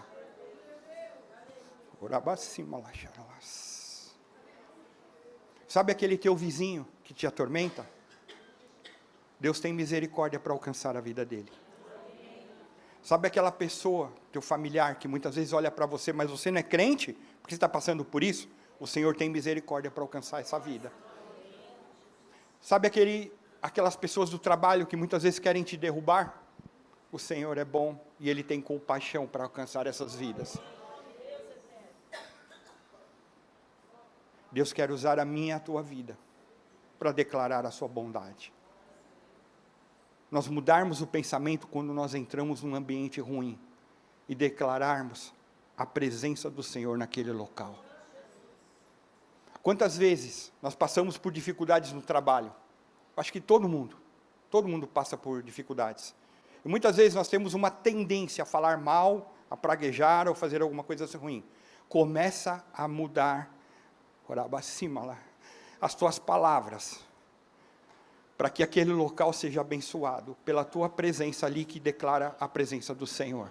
[SPEAKER 4] Sabe aquele teu vizinho que te atormenta? Deus tem misericórdia para alcançar a vida dele. Sabe aquela pessoa, teu familiar, que muitas vezes olha para você, mas você não é crente, porque você está passando por isso? O Senhor tem misericórdia para alcançar essa vida. Sabe aquelas pessoas do trabalho que muitas vezes querem te derrubar? O Senhor é bom e Ele tem compaixão para alcançar essas vidas. Deus quer usar a minha e a tua vida para declarar a sua bondade. Nós mudarmos o pensamento quando nós entramos num ambiente ruim e declararmos a presença do Senhor naquele local. Quantas vezes nós passamos por dificuldades no trabalho? Acho que todo mundo passa por dificuldades. E muitas vezes nós temos uma tendência a falar mal, a praguejar ou fazer alguma coisa assim ruim. Começa a mudar as tuas palavras, para que aquele local seja abençoado pela tua presença ali, que declara a presença do Senhor.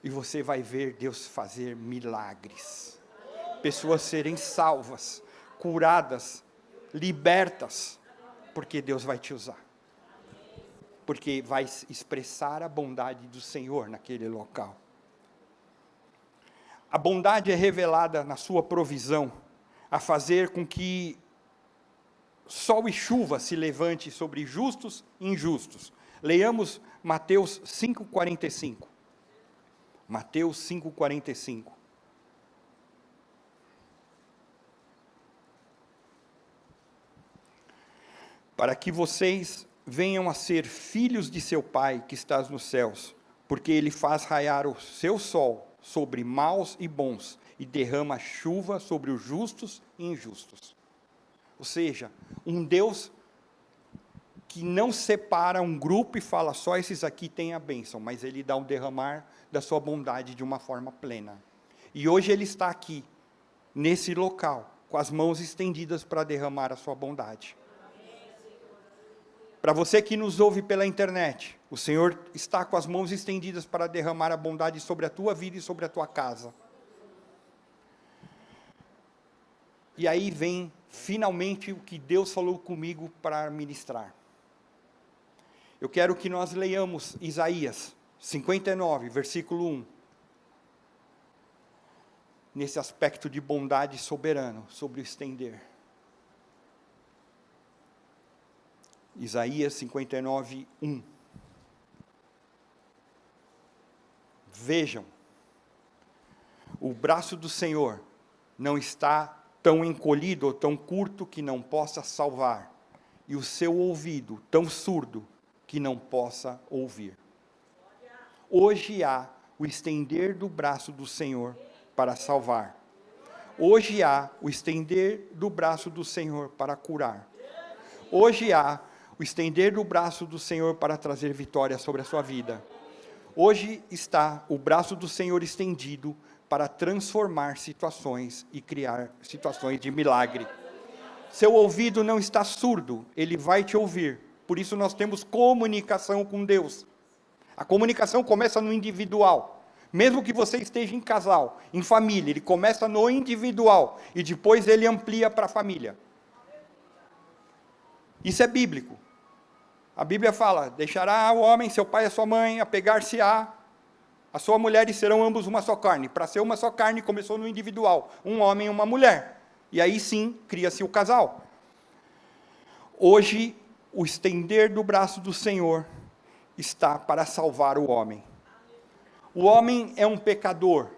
[SPEAKER 4] E você vai ver Deus fazer milagres, pessoas serem salvas, curadas, libertas, porque Deus vai te usar, porque vai expressar a bondade do Senhor naquele local. A bondade é revelada na sua provisão, a fazer com que sol e chuva se levante sobre justos e injustos. Leiamos Mateus 5,45. Mateus 5,45. Para que vocês venham a ser filhos de seu Pai que estás nos céus, porque Ele faz raiar o seu sol sobre maus e bons, e derrama chuva sobre os justos e injustos. Ou seja, um Deus que não separa um grupo e fala, só esses aqui têm a bênção, mas Ele dá um derramar da sua bondade de uma forma plena. E hoje Ele está aqui, nesse local, com as mãos estendidas para derramar a sua bondade. Para você que nos ouve pela internet, o Senhor está com as mãos estendidas para derramar a bondade sobre a tua vida e sobre a tua casa. E aí vem finalmente o que Deus falou comigo para ministrar. Eu quero que nós leiamos Isaías 59, versículo 1. Nesse aspecto de bondade soberano, sobre o estender. Isaías 59, 1. Vejam, o braço do Senhor não está tão encolhido ou tão curto que não possa salvar, e o seu ouvido tão surdo que não possa ouvir. Hoje há o estender do braço do Senhor para salvar. Hoje há o estender do braço do Senhor para curar. Hoje há o estender do braço do Senhor para trazer vitória sobre a sua vida. Hoje está o braço do Senhor estendido para transformar situações e criar situações de milagre. Seu ouvido não está surdo, ele vai te ouvir. Por isso nós temos comunicação com Deus. A comunicação começa no individual. Mesmo que você esteja em casal, em família, ele começa no individual e depois ele amplia para a família. Isso é bíblico. A Bíblia fala, deixará o homem, seu pai e sua mãe, apegar-se-á a sua mulher e serão ambos uma só carne. Para ser uma só carne, começou no individual, um homem e uma mulher. E aí sim, cria-se o casal. Hoje, o estender do braço do Senhor está para salvar o homem. O homem é um pecador,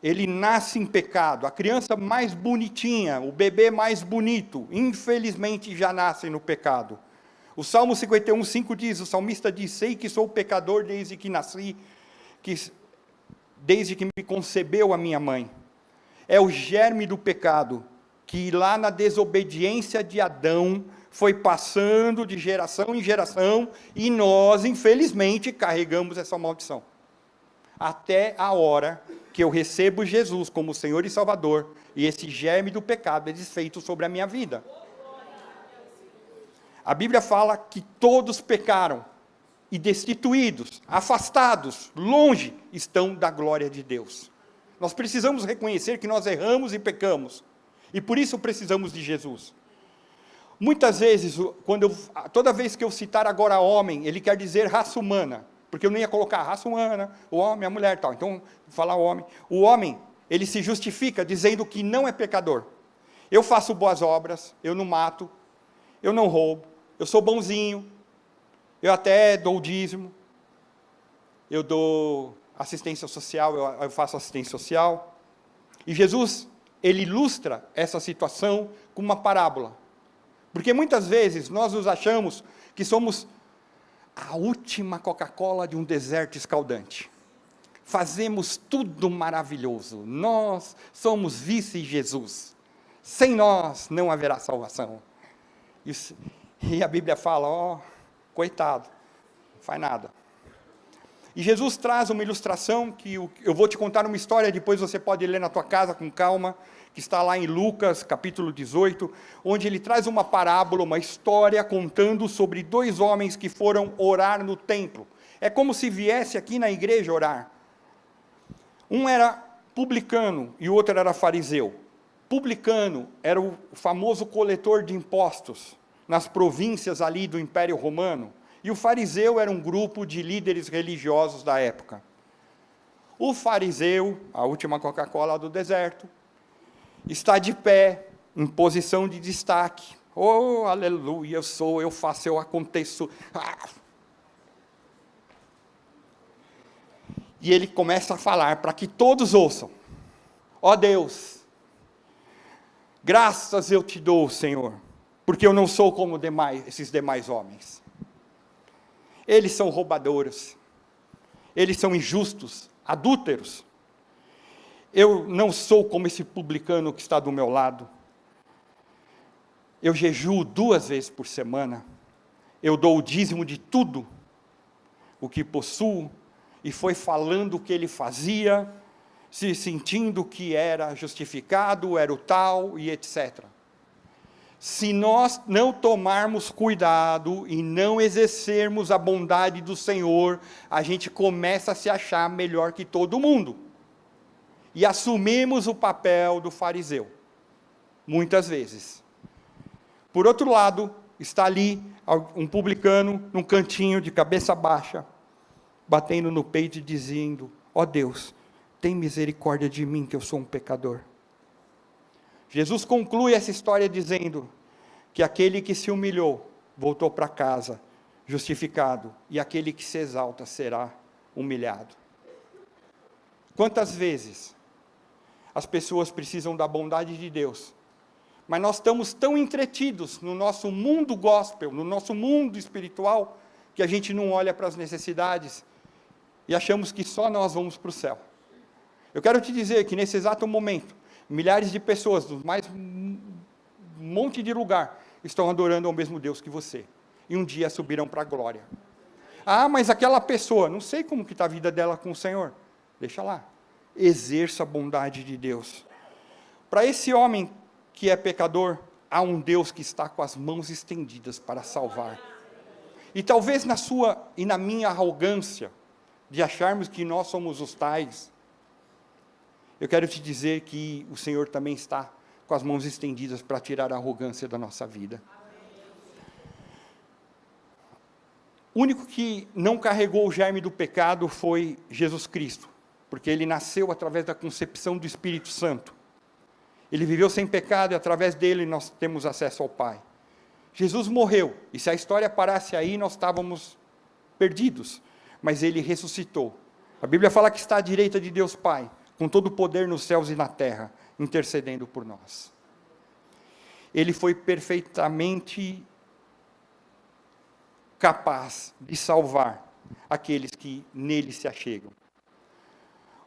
[SPEAKER 4] ele nasce em pecado. A criança mais bonitinha, o bebê mais bonito, infelizmente já nasce no pecado. O Salmo 51:5 diz, o salmista diz, sei que sou pecador desde que nasci, desde que me concebeu a minha mãe. É o germe do pecado, que lá na desobediência de Adão, foi passando de geração em geração, e nós, infelizmente, carregamos essa maldição. Até a hora que eu recebo Jesus como Senhor e Salvador, e esse germe do pecado é desfeito sobre a minha vida. A Bíblia fala que todos pecaram, e destituídos, afastados, longe, estão da glória de Deus. Nós precisamos reconhecer que nós erramos e pecamos, e por isso precisamos de Jesus. Muitas vezes, toda vez que eu citar agora homem, ele quer dizer raça humana, porque eu não ia colocar a raça humana, o homem, a mulher e tal, então, vou falar homem. O homem, ele se justifica dizendo que não é pecador. Eu faço boas obras, eu não mato, eu não roubo, eu sou bonzinho, eu até dou o dízimo, eu dou assistência social, eu faço assistência social. E Jesus, ele ilustra essa situação com uma parábola. Porque muitas vezes nós nos achamos que somos a última Coca-Cola de um deserto escaldante. Fazemos tudo maravilhoso. Nós somos vice-Jesus. Sem nós não haverá salvação. E a Bíblia fala, coitado, não faz nada. E Jesus traz uma ilustração que eu vou te contar uma história, depois você pode ler na tua casa com calma, que está lá em Lucas, capítulo 18, onde ele traz uma parábola, uma história contando sobre dois homens que foram orar no templo. É como se viesse aqui na igreja orar. Um era publicano e o outro era fariseu. Publicano era o famoso coletor de impostos nas províncias ali do Império Romano. E o fariseu era um grupo de líderes religiosos da época. O fariseu, a última Coca-Cola do deserto, está de pé, em posição de destaque. Oh, aleluia, eu faço, eu aconteço. E ele começa a falar para que todos ouçam. Ó Deus, graças eu te dou, Senhor, porque eu não sou como esses demais homens. Eles são roubadores, eles são injustos, adúlteros. Eu não sou como esse publicano que está do meu lado. Eu jejuo 2 vezes por semana. Eu dou o dízimo de tudo o que possuo. E foi falando o que ele fazia, se sentindo que era justificado, era o tal e etc. Se nós não tomarmos cuidado e não exercermos a bondade do Senhor, a gente começa a se achar melhor que todo mundo. E assumimos o papel do fariseu, muitas vezes. Por outro lado, está ali um publicano, num cantinho, de cabeça baixa, batendo no peito e dizendo: ó Deus, tem misericórdia de mim, que eu sou um pecador. Jesus conclui essa história dizendo que aquele que se humilhou, voltou para casa, justificado, e aquele que se exalta será humilhado. Quantas vezes as pessoas precisam da bondade de Deus, mas nós estamos tão entretidos no nosso mundo gospel, no nosso mundo espiritual, que a gente não olha para as necessidades, e achamos que só nós vamos para o céu. Eu quero te dizer que nesse exato momento, milhares de pessoas, do mais um monte de lugar, estão adorando ao mesmo Deus que você. E um dia subirão para a glória. Ah, mas aquela pessoa, não sei como que está a vida dela com o Senhor. Deixa lá. Exerça a bondade de Deus. Para esse homem que é pecador, há um Deus que está com as mãos estendidas para salvar. E talvez na sua e na minha arrogância, de acharmos que nós somos os tais, eu quero te dizer que o Senhor também está com as mãos estendidas para tirar a arrogância da nossa vida. O único que não carregou o germe do pecado foi Jesus Cristo, porque ele nasceu através da concepção do Espírito Santo. Ele viveu sem pecado e através dele nós temos acesso ao Pai. Jesus morreu, e se a história parasse aí, nós estávamos perdidos, mas ele ressuscitou. A Bíblia fala que está à direita de Deus Pai, com todo o poder nos céus e na terra, intercedendo por nós. Ele foi perfeitamente capaz de salvar aqueles que nele se achegam.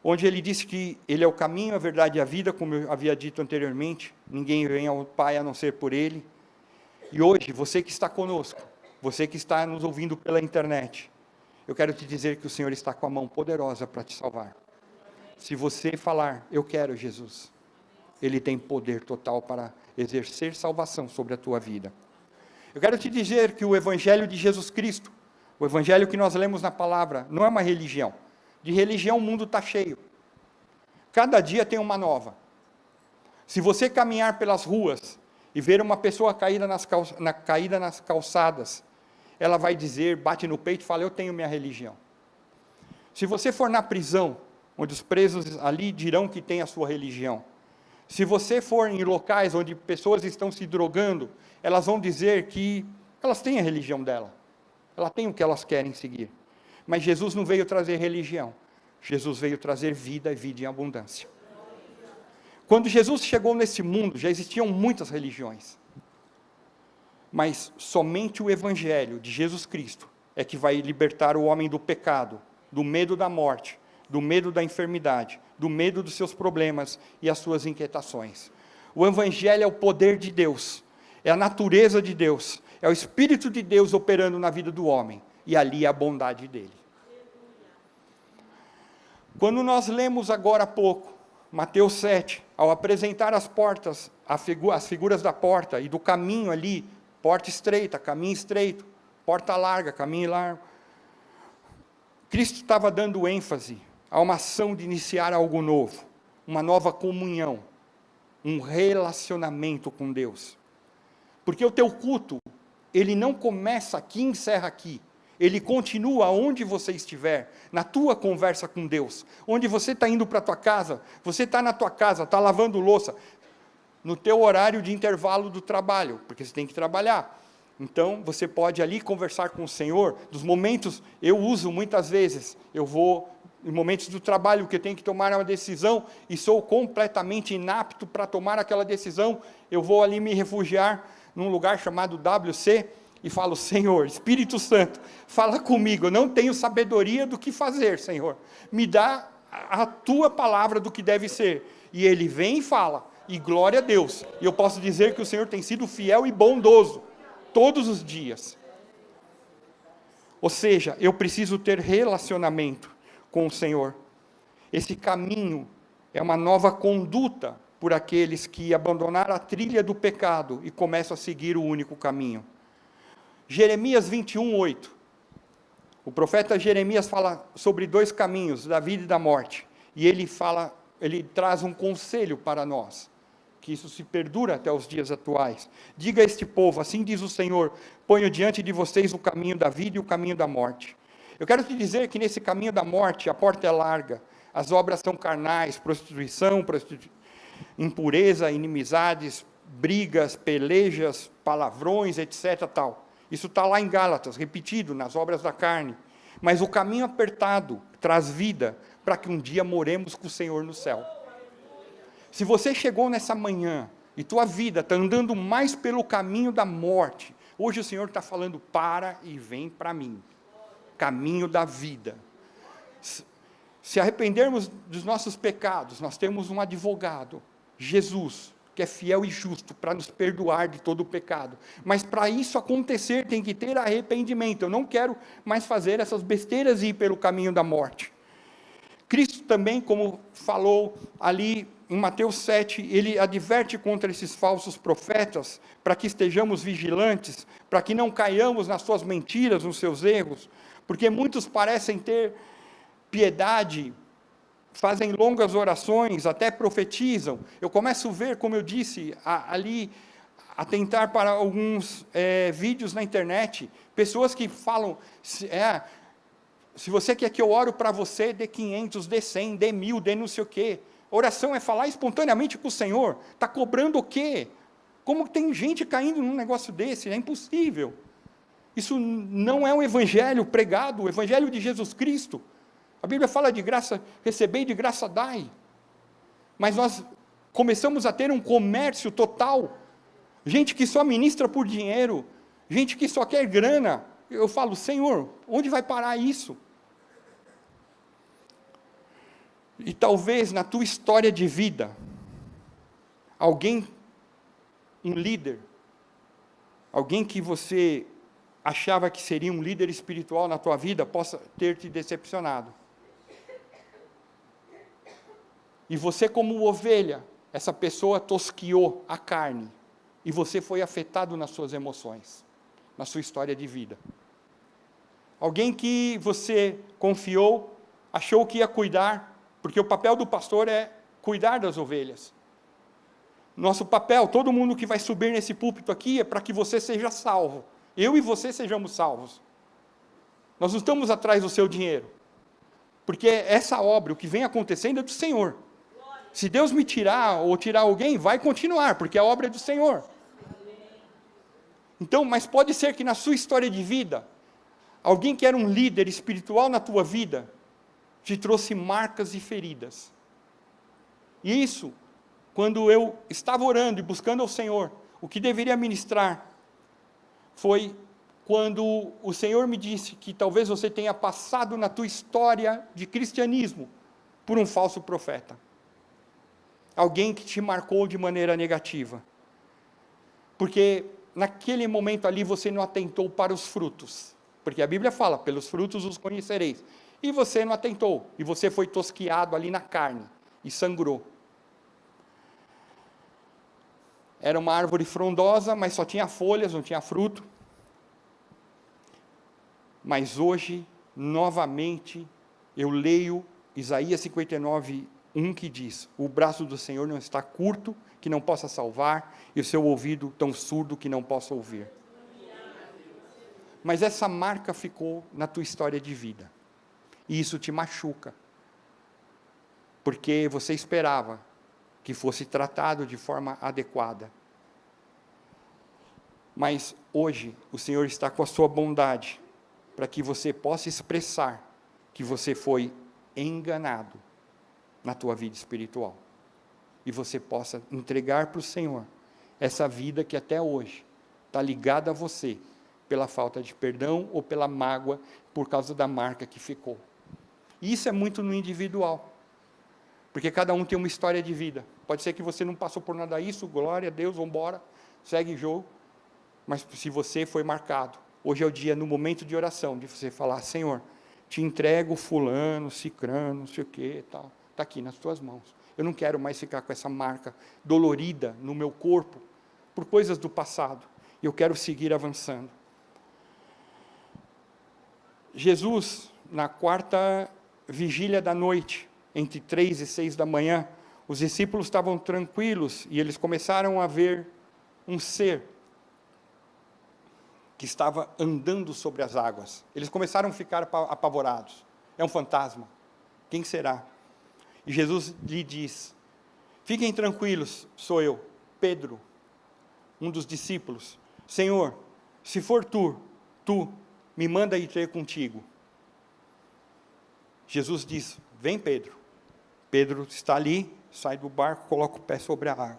[SPEAKER 4] Onde ele disse que ele é o caminho, a verdade e a vida, como eu havia dito anteriormente, ninguém vem ao Pai a não ser por ele. E hoje, você que está conosco, você que está nos ouvindo pela internet, eu quero te dizer que o Senhor está com a mão poderosa para te salvar. Se você falar, eu quero Jesus, ele tem poder total para exercer salvação sobre a tua vida. Eu quero te dizer que o Evangelho de Jesus Cristo, o Evangelho que nós lemos na palavra, não é uma religião. De religião o mundo está cheio. Cada dia tem uma nova. Se você caminhar pelas ruas e ver uma pessoa caída nas calçadas, ela vai dizer, bate no peito e fala: eu tenho minha religião. Se você for na prisão, onde os presos ali dirão que tem a sua religião. Se você for em locais onde pessoas estão se drogando, elas vão dizer que elas têm a religião dela. Ela tem o que elas querem seguir. Mas Jesus não veio trazer religião. Jesus veio trazer vida e vida em abundância. Quando Jesus chegou nesse mundo, já existiam muitas religiões. Mas somente o Evangelho de Jesus Cristo é que vai libertar o homem do pecado, do medo da morte, do medo da enfermidade, do medo dos seus problemas e as suas inquietações. O Evangelho é o poder de Deus, é a natureza de Deus, é o Espírito de Deus operando na vida do homem, e ali é a bondade dele. Quando nós lemos agora há pouco, Mateus 7, ao apresentar as portas, as figuras da porta e do caminho ali, porta estreita, caminho estreito, porta larga, caminho largo, Cristo estava dando ênfase a uma ação de iniciar algo novo, uma nova comunhão, um relacionamento com Deus. Porque o teu culto, ele não começa aqui e encerra aqui. Ele continua onde você estiver, na tua conversa com Deus. Onde você está indo para a tua casa, você está na tua casa, está lavando louça, no teu horário de intervalo do trabalho, porque você tem que trabalhar. Então, você pode ali conversar com o Senhor, dos momentos, eu uso muitas vezes, eu vou em momentos do trabalho que eu tenho que tomar uma decisão e sou completamente inapto para tomar aquela decisão, eu vou ali me refugiar num lugar chamado WC e falo: Senhor, Espírito Santo, fala comigo, eu não tenho sabedoria do que fazer, Senhor, me dá a tua palavra do que deve ser. E ele vem e fala, e glória a Deus, e eu posso dizer que o Senhor tem sido fiel e bondoso, todos os dias. Ou seja, eu preciso ter relacionamento com o Senhor. Esse caminho é uma nova conduta por aqueles que abandonaram a trilha do pecado e começam a seguir o único caminho. Jeremias 21:8. O profeta Jeremias fala sobre 2 caminhos, da vida e da morte. E ele traz um conselho para nós, que isso se perdura até os dias atuais. Diga a este povo, assim diz o Senhor, ponho diante de vocês o caminho da vida e o caminho da morte. Eu quero te dizer que nesse caminho da morte, a porta é larga, as obras são carnais, prostituição, impureza, inimizades, brigas, pelejas, palavrões, etc. tal. Isso está lá em Gálatas, repetido, nas obras da carne. Mas o caminho apertado traz vida, para que um dia moremos com o Senhor no céu. Se você chegou nessa manhã, e tua vida está andando mais pelo caminho da morte, hoje o Senhor está falando, para e vem para mim. Caminho da vida. Se arrependermos dos nossos pecados, nós temos um advogado, Jesus, que é fiel e justo para nos perdoar de todo o pecado. Mas para isso acontecer, tem que ter arrependimento. Eu não quero mais fazer essas besteiras e ir pelo caminho da morte. Cristo também, como falou ali em Mateus 7, ele adverte contra esses falsos profetas, para que estejamos vigilantes, para que não caiamos nas suas mentiras, nos seus erros, porque muitos parecem ter piedade, fazem longas orações, até profetizam. Eu começo a ver, como eu disse, ali, atentar para alguns vídeos na internet, pessoas que falam, se você quer que eu oro para você, dê 500, dê 100, dê 1000, dê não sei o quê. Oração é falar espontaneamente com o Senhor. Está cobrando o quê? Como tem gente caindo num negócio desse? É impossível. Isso não é um evangelho pregado, o evangelho de Jesus Cristo. A Bíblia fala de graça, recebei e de graça dai. Mas nós começamos a ter um comércio total. Gente que só ministra por dinheiro, gente que só quer grana. Eu falo, Senhor, onde vai parar isso? E talvez na tua história de vida, alguém, um líder, alguém que você achava que seria um líder espiritual na tua vida, possa ter te decepcionado. E você, como ovelha, essa pessoa tosquiou a carne, e você foi afetado nas suas emoções, na sua história de vida. Alguém que você confiou, achou que ia cuidar, porque o papel do pastor é cuidar das ovelhas. Nosso papel, todo mundo que vai subir nesse púlpito aqui, é para que você seja salvo. Eu e você sejamos salvos. Nós não estamos atrás do seu dinheiro. Porque essa obra, o que vem acontecendo é do Senhor. Se Deus me tirar, ou tirar alguém, vai continuar, porque a obra é do Senhor. Então, mas pode ser que na sua história de vida, alguém que era um líder espiritual na tua vida, te trouxe marcas e feridas. E isso, quando eu estava orando e buscando ao Senhor, o que deveria ministrar, foi quando o Senhor me disse que talvez você tenha passado na tua história de cristianismo por um falso profeta. Alguém que te marcou de maneira negativa. Porque naquele momento ali você não atentou para os frutos. Porque a Bíblia fala, pelos frutos os conhecereis. E você não atentou, e você foi tosquiado ali na carne, e sangrou. Era uma árvore frondosa, mas só tinha folhas, não tinha fruto. Mas hoje, novamente, eu leio Isaías 59:1, que diz, o braço do Senhor não está curto, que não possa salvar, e o seu ouvido tão surdo que não possa ouvir. Mas essa marca ficou na tua história de vida. E isso te machuca, porque você esperava que fosse tratado de forma adequada. Mas hoje o Senhor está com a sua bondade, para que você possa expressar que você foi enganado na tua vida espiritual. E você possa entregar para o Senhor essa vida que até hoje está ligada a você, pela falta de perdão ou pela mágoa, por causa da marca que ficou. E isso é muito no individual, porque cada um tem uma história de vida. Pode ser que você não passou por nada disso, glória a Deus, vamos embora, segue o jogo. Mas se você foi marcado, hoje é o dia, no momento de oração, de você falar, Senhor, te entrego fulano, cicrano, não sei o que, tal, está aqui nas tuas mãos. Eu não quero mais ficar com essa marca dolorida no meu corpo, por coisas do passado. Eu quero seguir avançando. Jesus, na quarta vigília da noite, entre 3 e 6 da manhã, os discípulos estavam tranquilos e eles começaram a ver um ser que estava andando sobre as águas. Eles começaram a ficar apavorados. É um fantasma. Quem será? E Jesus lhe diz: fiquem tranquilos, sou eu, Pedro, um dos discípulos. Senhor, se for tu me manda ir ter contigo. Jesus diz: vem, Pedro. Pedro está ali, sai do barco, coloca o pé sobre a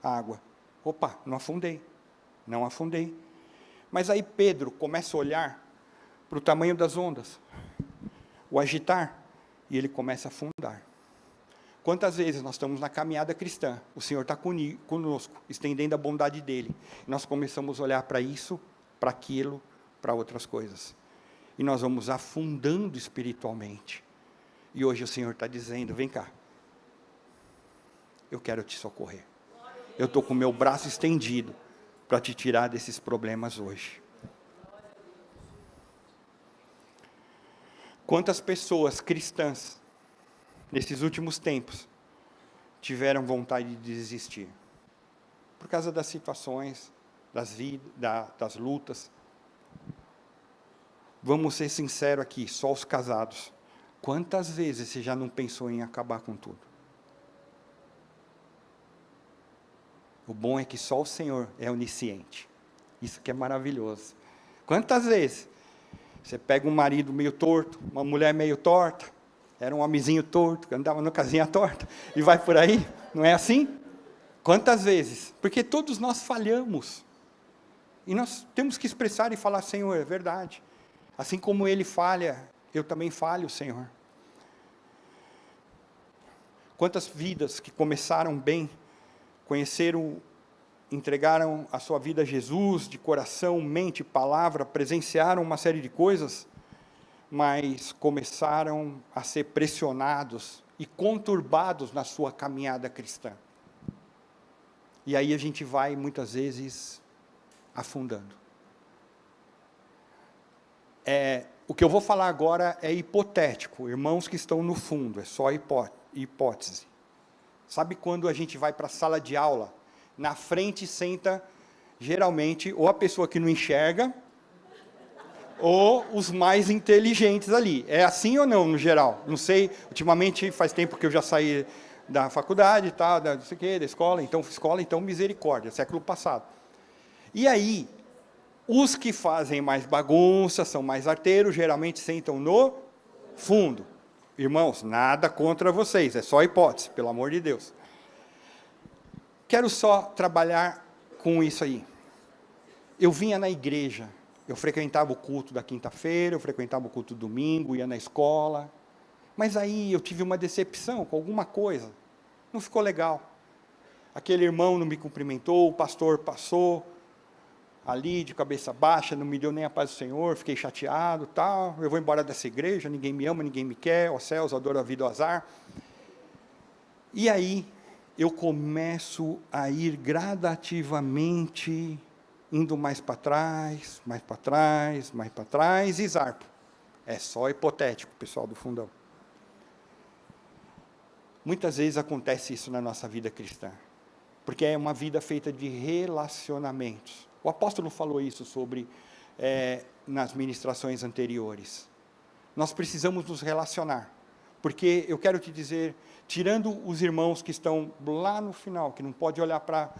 [SPEAKER 4] água. Opa, não afundei. Mas aí Pedro começa a olhar para o tamanho das ondas, o agitar, e ele começa a afundar. Quantas vezes nós estamos na caminhada cristã, o Senhor está conosco, estendendo a bondade dEle, e nós começamos a olhar para isso, para aquilo, para outras coisas, e nós vamos afundando espiritualmente, e hoje o Senhor está dizendo: vem cá, eu quero te socorrer, eu estou com o meu braço estendido, para te tirar desses problemas hoje. Quantas pessoas cristãs, nesses últimos tempos, tiveram vontade de desistir? Por causa das situações, das lutas. Vamos ser sinceros aqui, só os casados. Quantas vezes você já não pensou em acabar com tudo? O bom é que só o Senhor é onisciente. Isso que é maravilhoso. Quantas vezes você pega um marido meio torto, uma mulher meio torta, era um homenzinho torto, que andava na casinha torta, e vai por aí, não é assim? Quantas vezes? Porque todos nós falhamos. E nós temos que expressar e falar: Senhor, é verdade. Assim como Ele falha, eu também falho, Senhor. Quantas vidas que começaram bem, conheceram, entregaram a sua vida a Jesus, de coração, mente, palavra, presenciaram uma série de coisas, mas começaram a ser pressionados e conturbados na sua caminhada cristã. E aí a gente vai, muitas vezes, afundando. O que eu vou falar agora é hipotético, irmãos que estão no fundo, é só hipótese. Sabe quando a gente vai para a sala de aula, na frente senta, geralmente, ou a pessoa que não enxerga, ou os mais inteligentes ali. É assim ou não, no geral? Não sei, ultimamente faz tempo que eu já saí da faculdade, tal, da escola, então misericórdia, século passado. E aí, os que fazem mais bagunça, são mais arteiros, geralmente sentam no fundo. Irmãos, nada contra vocês, é só hipótese, pelo amor de Deus. Quero só trabalhar com isso aí. Eu vinha na igreja, eu frequentava o culto da quinta-feira, eu frequentava o culto do domingo, ia na escola, mas aí eu tive uma decepção com alguma coisa, não ficou legal. Aquele irmão não me cumprimentou, o pastor passou ali de cabeça baixa, não me deu nem a paz do Senhor, fiquei chateado, tal, eu vou embora dessa igreja, ninguém me ama, ninguém me quer, ó céus, adoro a vida, o azar. E aí, eu começo a ir gradativamente, indo mais para trás, e zarpo. É só hipotético, pessoal do fundão. Muitas vezes acontece isso na nossa vida cristã, porque é uma vida feita de relacionamentos. O apóstolo falou isso sobre, nas ministrações anteriores. Nós precisamos nos relacionar, porque eu quero te dizer, tirando os irmãos que estão lá no final, que não pode olhar para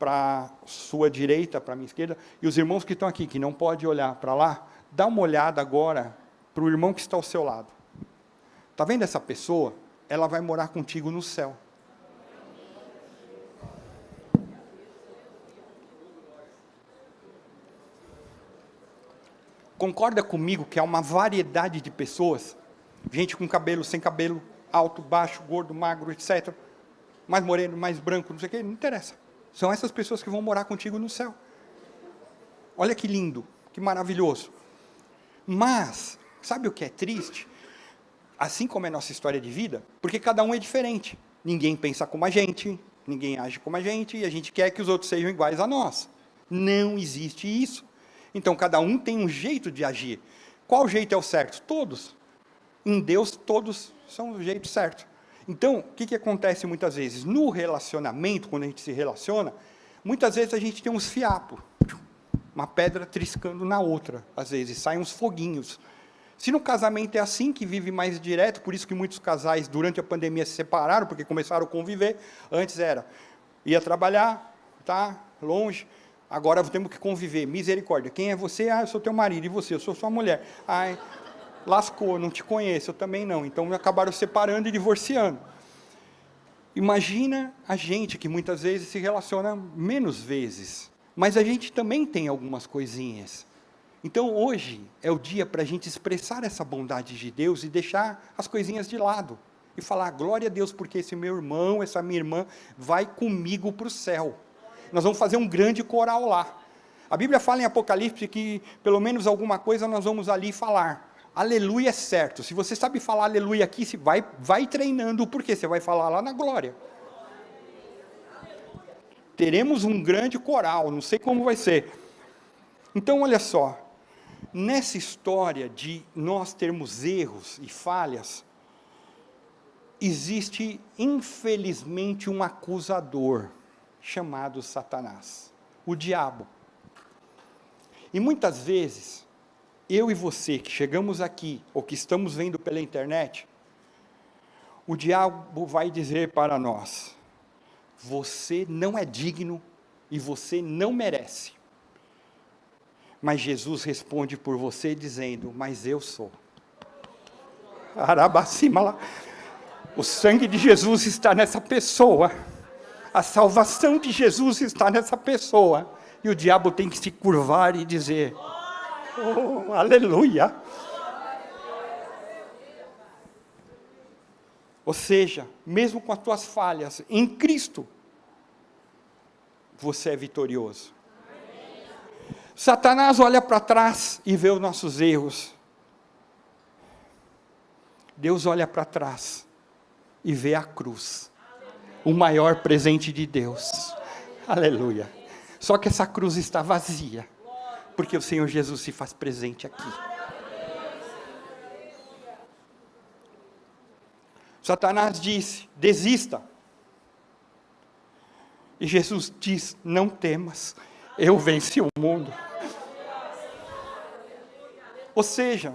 [SPEAKER 4] a sua direita, para a minha esquerda, e os irmãos que estão aqui, que não pode olhar para lá, dá uma olhada agora para o irmão que está ao seu lado. Está vendo essa pessoa? Ela vai morar contigo no céu. Concorda comigo que há uma variedade de pessoas, gente com cabelo, sem cabelo, alto, baixo, gordo, magro, etc. Mais moreno, mais branco, não sei o quê, não interessa. São essas pessoas que vão morar contigo no céu. Olha que lindo, que maravilhoso. Mas, sabe o que é triste? Assim como é nossa história de vida, porque cada um é diferente. ninguém pensa como a gente, ninguém age como a gente, e a gente quer que os outros sejam iguais a nós. Não existe isso. Então, cada um tem um jeito de agir. Qual jeito é o certo? Todos. Em Deus, todos são do jeito certo. Então, o que acontece muitas vezes? No relacionamento, quando a gente se relaciona, muitas vezes a gente tem uns fiapos. Uma pedra triscando na outra, às vezes, saem uns foguinhos. Se no casamento é assim, que vive mais direto, por isso que muitos casais, durante a pandemia, se separaram, porque começaram a conviver. Antes era, ia trabalhar, tá, longe, agora temos que conviver, misericórdia. Quem é você? Ah, eu sou teu marido, e você? Eu sou sua mulher. Ai, lascou, não te conheço, eu também não. Então, acabaram separando e divorciando. Imagina a gente, que muitas vezes se relaciona menos vezes, mas a gente também tem algumas coisinhas. Então, hoje é o dia para a gente expressar essa bondade de Deus e deixar as coisinhas de lado. E falar, glória a Deus, porque esse meu irmão, essa minha irmã, vai comigo para o céu. Nós vamos fazer um grande coral lá. A Bíblia fala em Apocalipse que, pelo menos alguma coisa, nós vamos ali falar. Aleluia é certo. Se você sabe falar aleluia aqui, vai treinando, porque você vai falar lá na glória. Teremos um grande coral, não sei como vai ser. Então, olha só. Nessa história de nós termos erros e falhas, existe, infelizmente, um acusador, chamado Satanás, o diabo. E muitas vezes, eu e você, que chegamos aqui, ou que estamos vendo pela internet, o diabo vai dizer para nós, você não é digno, e você não merece. Mas Jesus responde por você dizendo, mas eu sou. Arabacima lá. O sangue de Jesus está nessa pessoa. A salvação de Jesus está nessa pessoa. E o diabo tem que se curvar e dizer, oh, aleluia. Ou seja, mesmo com as tuas falhas, em Cristo, você é vitorioso. Satanás olha para trás e vê os nossos erros. Deus olha para trás e vê a cruz. O maior presente de Deus. Aleluia. Só que essa cruz está vazia. Porque o Senhor Jesus se faz presente aqui. Satanás disse, desista. E Jesus diz, não temas. Eu venci o mundo. Ou seja,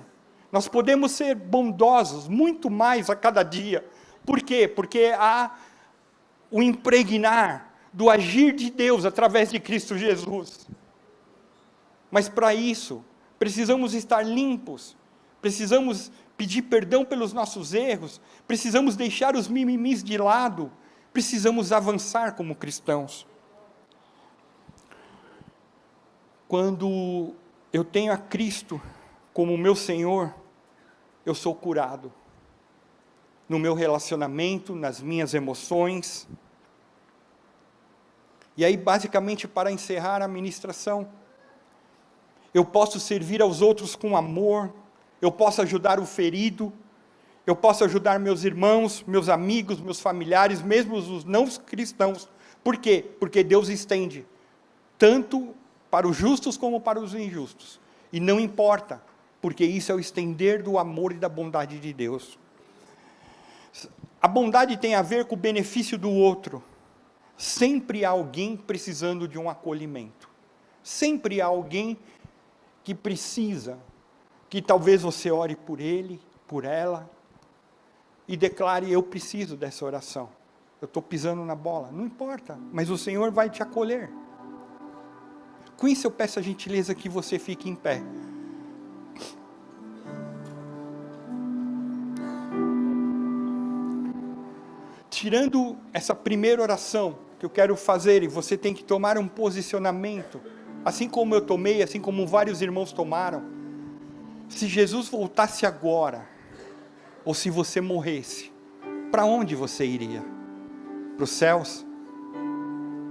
[SPEAKER 4] nós podemos ser bondosos muito mais a cada dia. Por quê? Porque há o impregnar do agir de Deus através de Cristo Jesus. Mas para isso, precisamos estar limpos, precisamos pedir perdão pelos nossos erros, precisamos deixar os mimimis de lado, precisamos avançar como cristãos. Quando eu tenho a Cristo como meu Senhor, eu sou curado. No meu relacionamento, nas minhas emoções. E aí, basicamente, para encerrar a ministração, eu posso servir aos outros com amor, eu posso ajudar o ferido, eu posso ajudar meus irmãos, meus amigos, meus familiares, mesmo os não cristãos. Por quê? Porque Deus estende tanto para os justos como para os injustos. E não importa, porque isso é o estender do amor e da bondade de Deus. A bondade tem a ver com o benefício do outro. Sempre há alguém precisando de um acolhimento. Sempre há alguém que precisa, que talvez você ore por ele, por ela, e declare, eu preciso dessa oração. Eu estou pisando na bola. Não importa, mas o Senhor vai te acolher. Com isso eu peço a gentileza que você fique em pé. Tirando essa primeira oração que eu quero fazer, e você tem que tomar um posicionamento, assim como eu tomei, assim como vários irmãos tomaram. Se Jesus voltasse agora, ou se você morresse, para onde você iria? Para os céus?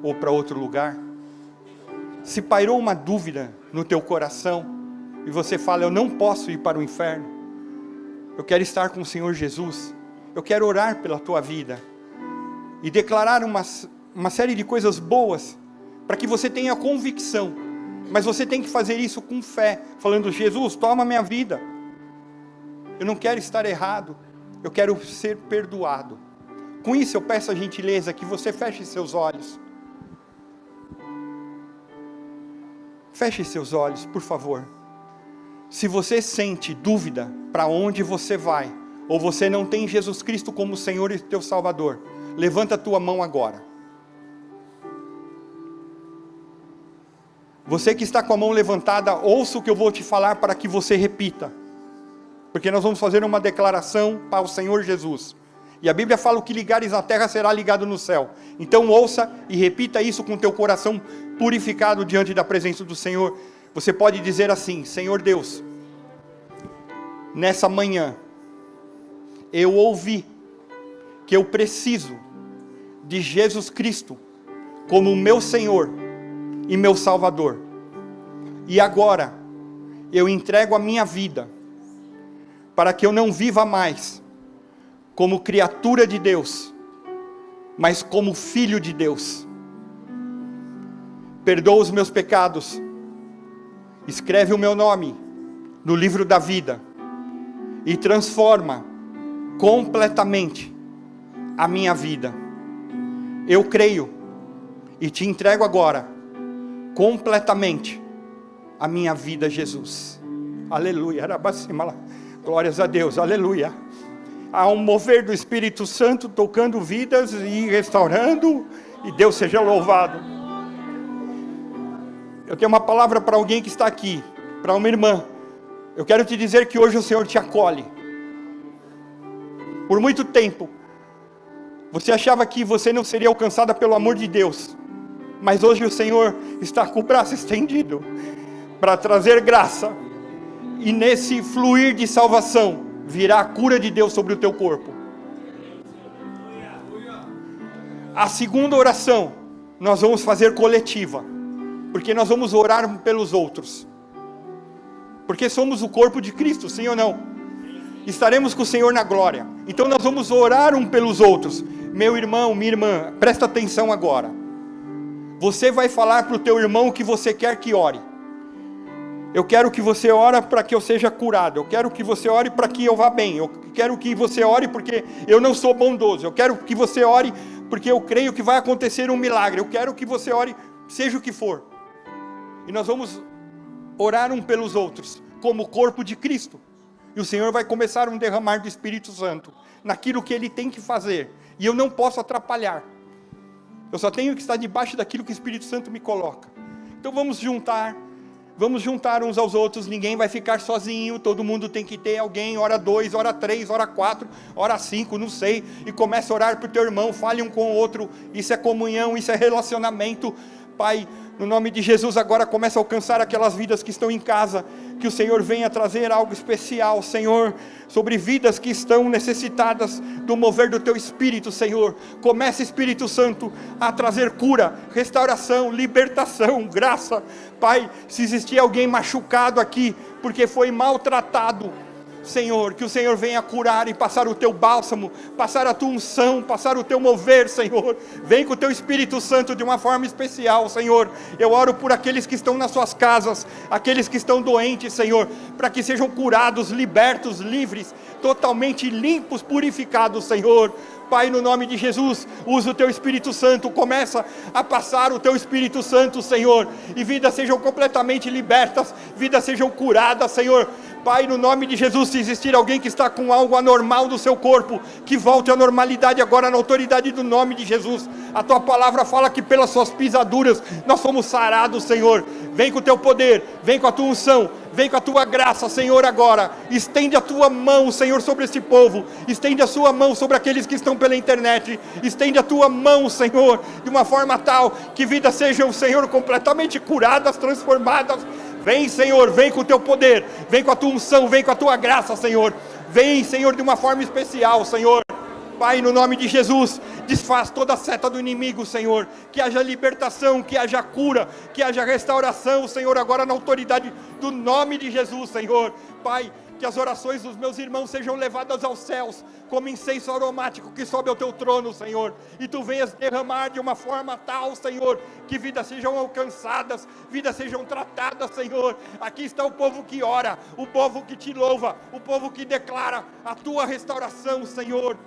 [SPEAKER 4] Ou para outro lugar? Se pairou uma dúvida no teu coração, e você fala, eu não posso ir para o inferno, eu quero estar com o Senhor Jesus, eu quero orar pela tua vida, e declarar uma série de coisas boas, para que você tenha convicção. Mas você tem que fazer isso com fé, falando: Jesus, toma minha vida. Eu não quero estar errado, eu quero ser perdoado. Com isso eu peço a gentileza que você feche seus olhos. Feche seus olhos, por favor. Se você sente dúvida para onde você vai, ou você não tem Jesus Cristo como Senhor e teu Salvador, levanta a tua mão agora. Você que está com a mão levantada, ouça o que eu vou te falar para que você repita. Porque nós vamos fazer uma declaração para o Senhor Jesus. E a Bíblia fala: o que ligares na terra será ligado no céu. Então ouça e repita isso com teu coração purificado diante da presença do Senhor. Você pode dizer assim: Senhor Deus, nessa manhã, eu ouvi que eu preciso de Jesus Cristo como meu Senhor e meu Salvador. E agora, eu entrego a minha vida, para que eu não viva mais como criatura de Deus, mas como filho de Deus. Perdoa os meus pecados, escreve o meu nome no livro da vida, e transforma completamente a minha vida. Eu creio e te entrego agora completamente a minha vida, Jesus. Aleluia. Glórias a Deus, aleluia. Há um mover do Espírito Santo tocando vidas e restaurando, e Deus seja louvado. Eu tenho uma palavra para alguém que está aqui, para uma irmã. Eu quero te dizer que hoje o Senhor te acolhe. Por muito tempo, você achava que você não seria alcançada pelo amor de Deus, mas hoje o Senhor está com o braço estendido, para trazer graça, e nesse fluir de salvação, virá a cura de Deus sobre o teu corpo. A segunda oração, nós vamos fazer coletiva, porque nós vamos orar pelos outros, porque somos o corpo de Cristo, sim ou não? Estaremos com o Senhor na glória, então nós vamos orar um pelos outros. Meu irmão, minha irmã, presta atenção agora. Você vai falar para o teu irmão o que você quer que ore. Eu quero que você ore para que eu seja curado. Eu quero que você ore para que eu vá bem. Eu quero que você ore porque eu não sou bondoso. Eu quero que você ore porque eu creio que vai acontecer um milagre. Eu quero que você ore, seja o que for. E nós vamos orar um pelos outros, como o corpo de Cristo. E o Senhor vai começar um derramar do Espírito Santo, naquilo que Ele tem que fazer. E eu não posso atrapalhar. Eu só tenho que estar debaixo daquilo que o Espírito Santo me coloca. Então vamos juntar uns aos outros, ninguém vai ficar sozinho, todo mundo tem que ter alguém, hora 2, hora 3, hora 4, hora 5, não sei, e começa a orar para o teu irmão, fale um com o outro, isso é comunhão, isso é relacionamento. Pai, no nome de Jesus, agora começa a alcançar aquelas vidas que estão em casa, que o Senhor venha trazer algo especial, Senhor, sobre vidas que estão necessitadas do mover do Teu Espírito, Senhor. Comece, Espírito Santo, a trazer cura, restauração, libertação, graça. Pai, se existir alguém machucado aqui, porque foi maltratado, Senhor, que o Senhor venha curar e passar o Teu bálsamo, passar a Tua unção, passar o Teu mover, Senhor. Vem com o Teu Espírito Santo de uma forma especial, Senhor. Eu oro por aqueles que estão nas suas casas, aqueles que estão doentes, Senhor, para que sejam curados, libertos, livres, totalmente limpos, purificados, Senhor. Pai, no nome de Jesus, usa o Teu Espírito Santo, começa a passar o Teu Espírito Santo, Senhor, e vidas sejam completamente libertas, vidas sejam curadas, Senhor. Pai, no nome de Jesus, se existir alguém que está com algo anormal no seu corpo, que volte à normalidade agora na autoridade do nome de Jesus. A Tua palavra fala que pelas Suas pisaduras nós fomos sarados, Senhor. Vem com o Teu poder, vem com a Tua unção, vem com a Tua graça, Senhor, agora. Estende a Tua mão, Senhor, sobre esse povo. Estende a Sua mão sobre aqueles que estão pela internet. Estende a Tua mão, Senhor, de uma forma tal que vidas sejam, Senhor, completamente curadas, transformadas. Vem, Senhor, vem com o Teu poder, vem com a Tua unção, vem com a Tua graça, Senhor. Vem, Senhor, de uma forma especial, Senhor. Pai, no nome de Jesus, desfaz toda a seta do inimigo, Senhor. Que haja libertação, que haja cura, que haja restauração, Senhor, agora na autoridade do nome de Jesus, Senhor. Pai, que as orações dos meus irmãos sejam levadas aos céus, como incenso aromático que sobe ao teu trono, Senhor, e tu venhas derramar de uma forma tal, Senhor, que vidas sejam alcançadas, vidas sejam tratadas, Senhor. Aqui está o povo que ora, o povo que te louva, o povo que declara a tua restauração, Senhor.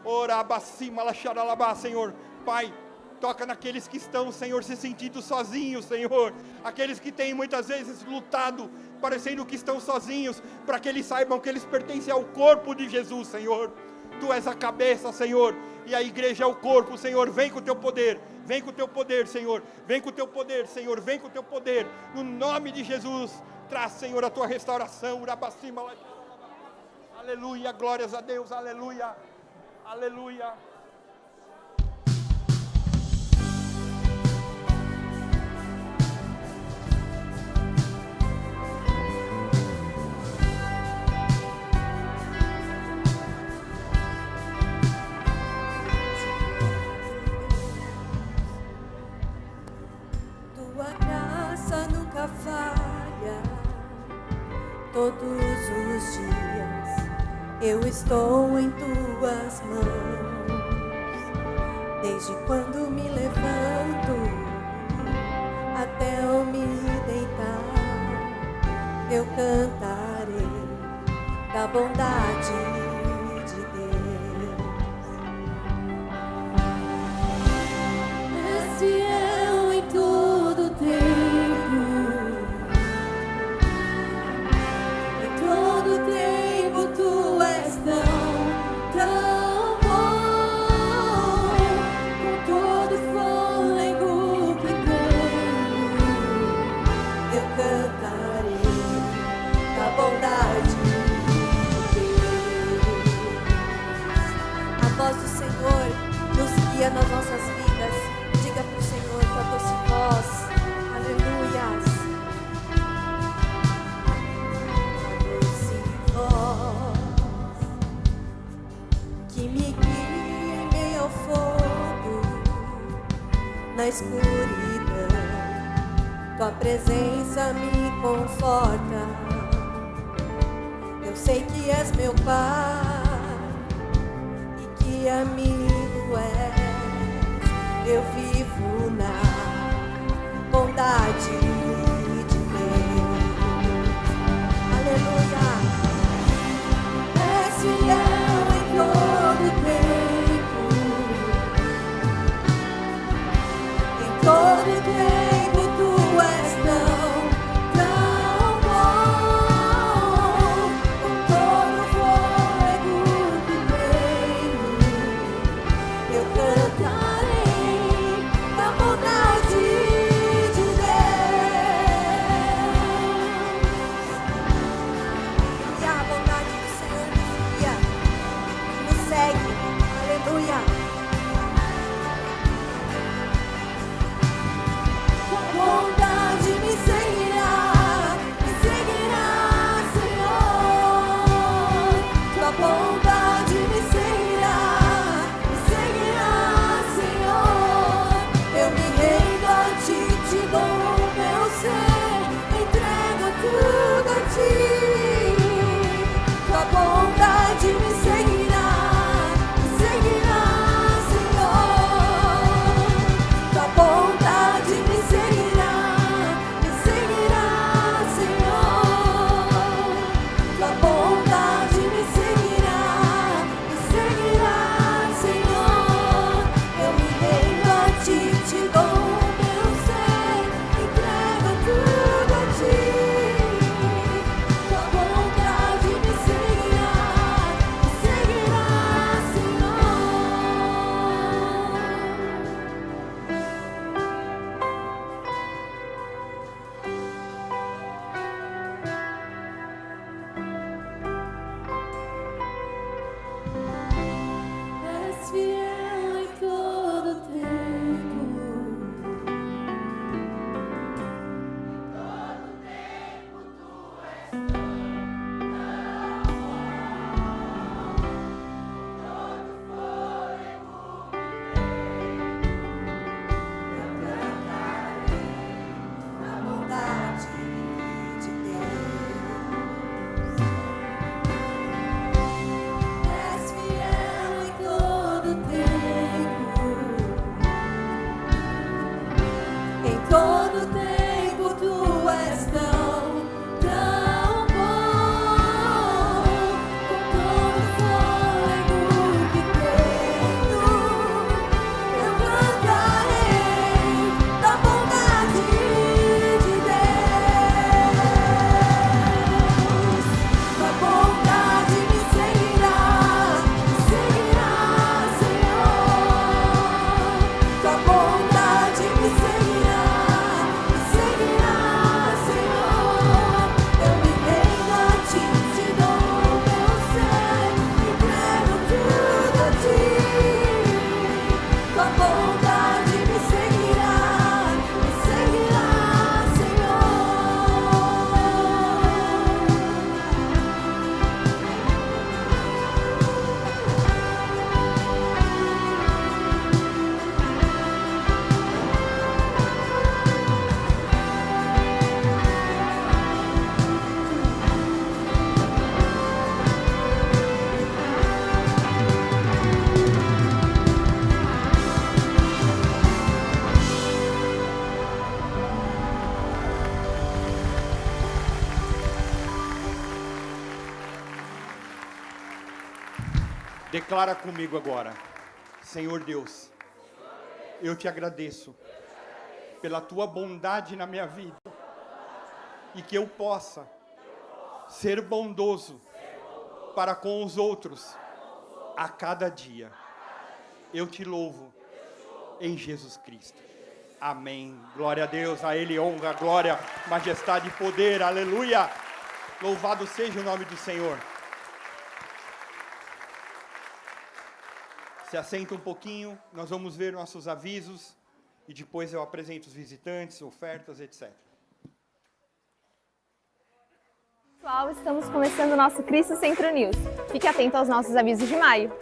[SPEAKER 4] Ora, abacima, laxaralabá, Senhor. Pai, toca naqueles que estão, Senhor, se sentindo sozinhos, Senhor. Aqueles que têm muitas vezes lutado, parecendo que estão sozinhos, para que eles saibam que eles pertencem ao corpo de Jesus, Senhor. Tu és a cabeça, Senhor, e a igreja é o corpo, Senhor. Vem com o teu poder, vem com o teu poder, Senhor. Vem com o teu poder, Senhor, vem com o teu poder. No nome de Jesus, traz, Senhor, a tua restauração. Aleluia, glórias a Deus, aleluia, aleluia.
[SPEAKER 5] Falha. Todos os dias eu estou em tuas mãos. Desde quando me levanto até eu me deitar, eu cantarei da bondade de Deus. És fiel em todo tempo. Nas nossas vidas, diga para o Senhor com a doce voz, aleluias, doce voz, que me guia em meio ao fogo, na escuridão, tua presença me conforta, eu sei que és meu Pai, e que amigo és. Eu vivo na bondade de Deus. Aleluia. És fiel em todo tempo. Em todo tempo tu és tão bom. Com todo fôlego que tenho, eu cantarei
[SPEAKER 4] Declara comigo agora: Senhor Deus, eu te agradeço pela tua bondade na minha vida e que eu possa ser bondoso para com os outros a cada dia. Eu te louvo em Jesus Cristo. Amém. Glória a Deus, a Ele honra, glória, majestade e poder. Aleluia. Louvado seja o nome do Senhor. Se assenta um pouquinho, nós vamos ver nossos avisos e depois eu apresento os visitantes, ofertas, etc.
[SPEAKER 6] Pessoal, estamos começando o nosso Cristo Centro News. Fique atento aos nossos avisos de maio.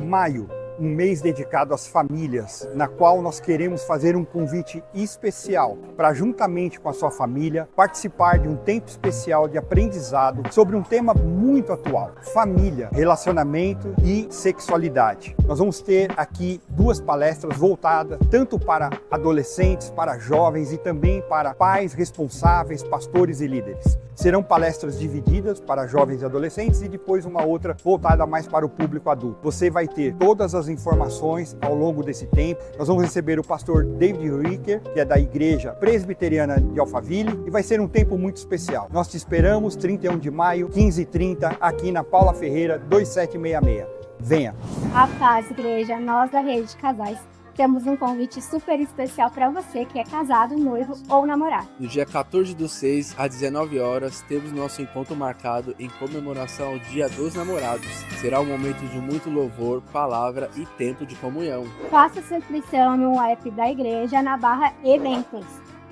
[SPEAKER 4] Maio, um mês dedicado às famílias, na qual nós queremos fazer um convite especial para, juntamente com a sua família, participar de um tempo especial de aprendizado sobre um tema muito atual: família, relacionamento e sexualidade. Nós vamos ter aqui 2 palestras voltadas tanto para adolescentes, para jovens e também para pais responsáveis, pastores e líderes. Serão palestras divididas para jovens e adolescentes e depois uma outra voltada mais para o público adulto. Você vai ter todas as informações ao longo desse tempo. Nós vamos receber o pastor David Ricker, que é da Igreja Presbiteriana de Alphaville, e vai ser um tempo muito especial. Nós te esperamos 31 de maio, 15h30, aqui na Paula Ferreira, 2766. Venha!
[SPEAKER 7] A paz, igreja, nós da Rede de Casais temos um convite super especial para você que é casado, noivo ou namorado.
[SPEAKER 8] No dia 14/6, às 19 horas, temos nosso encontro marcado em comemoração ao Dia dos Namorados. Será um momento de muito louvor, palavra e tempo de comunhão.
[SPEAKER 7] Faça sua inscrição no app da igreja na barra Eventos.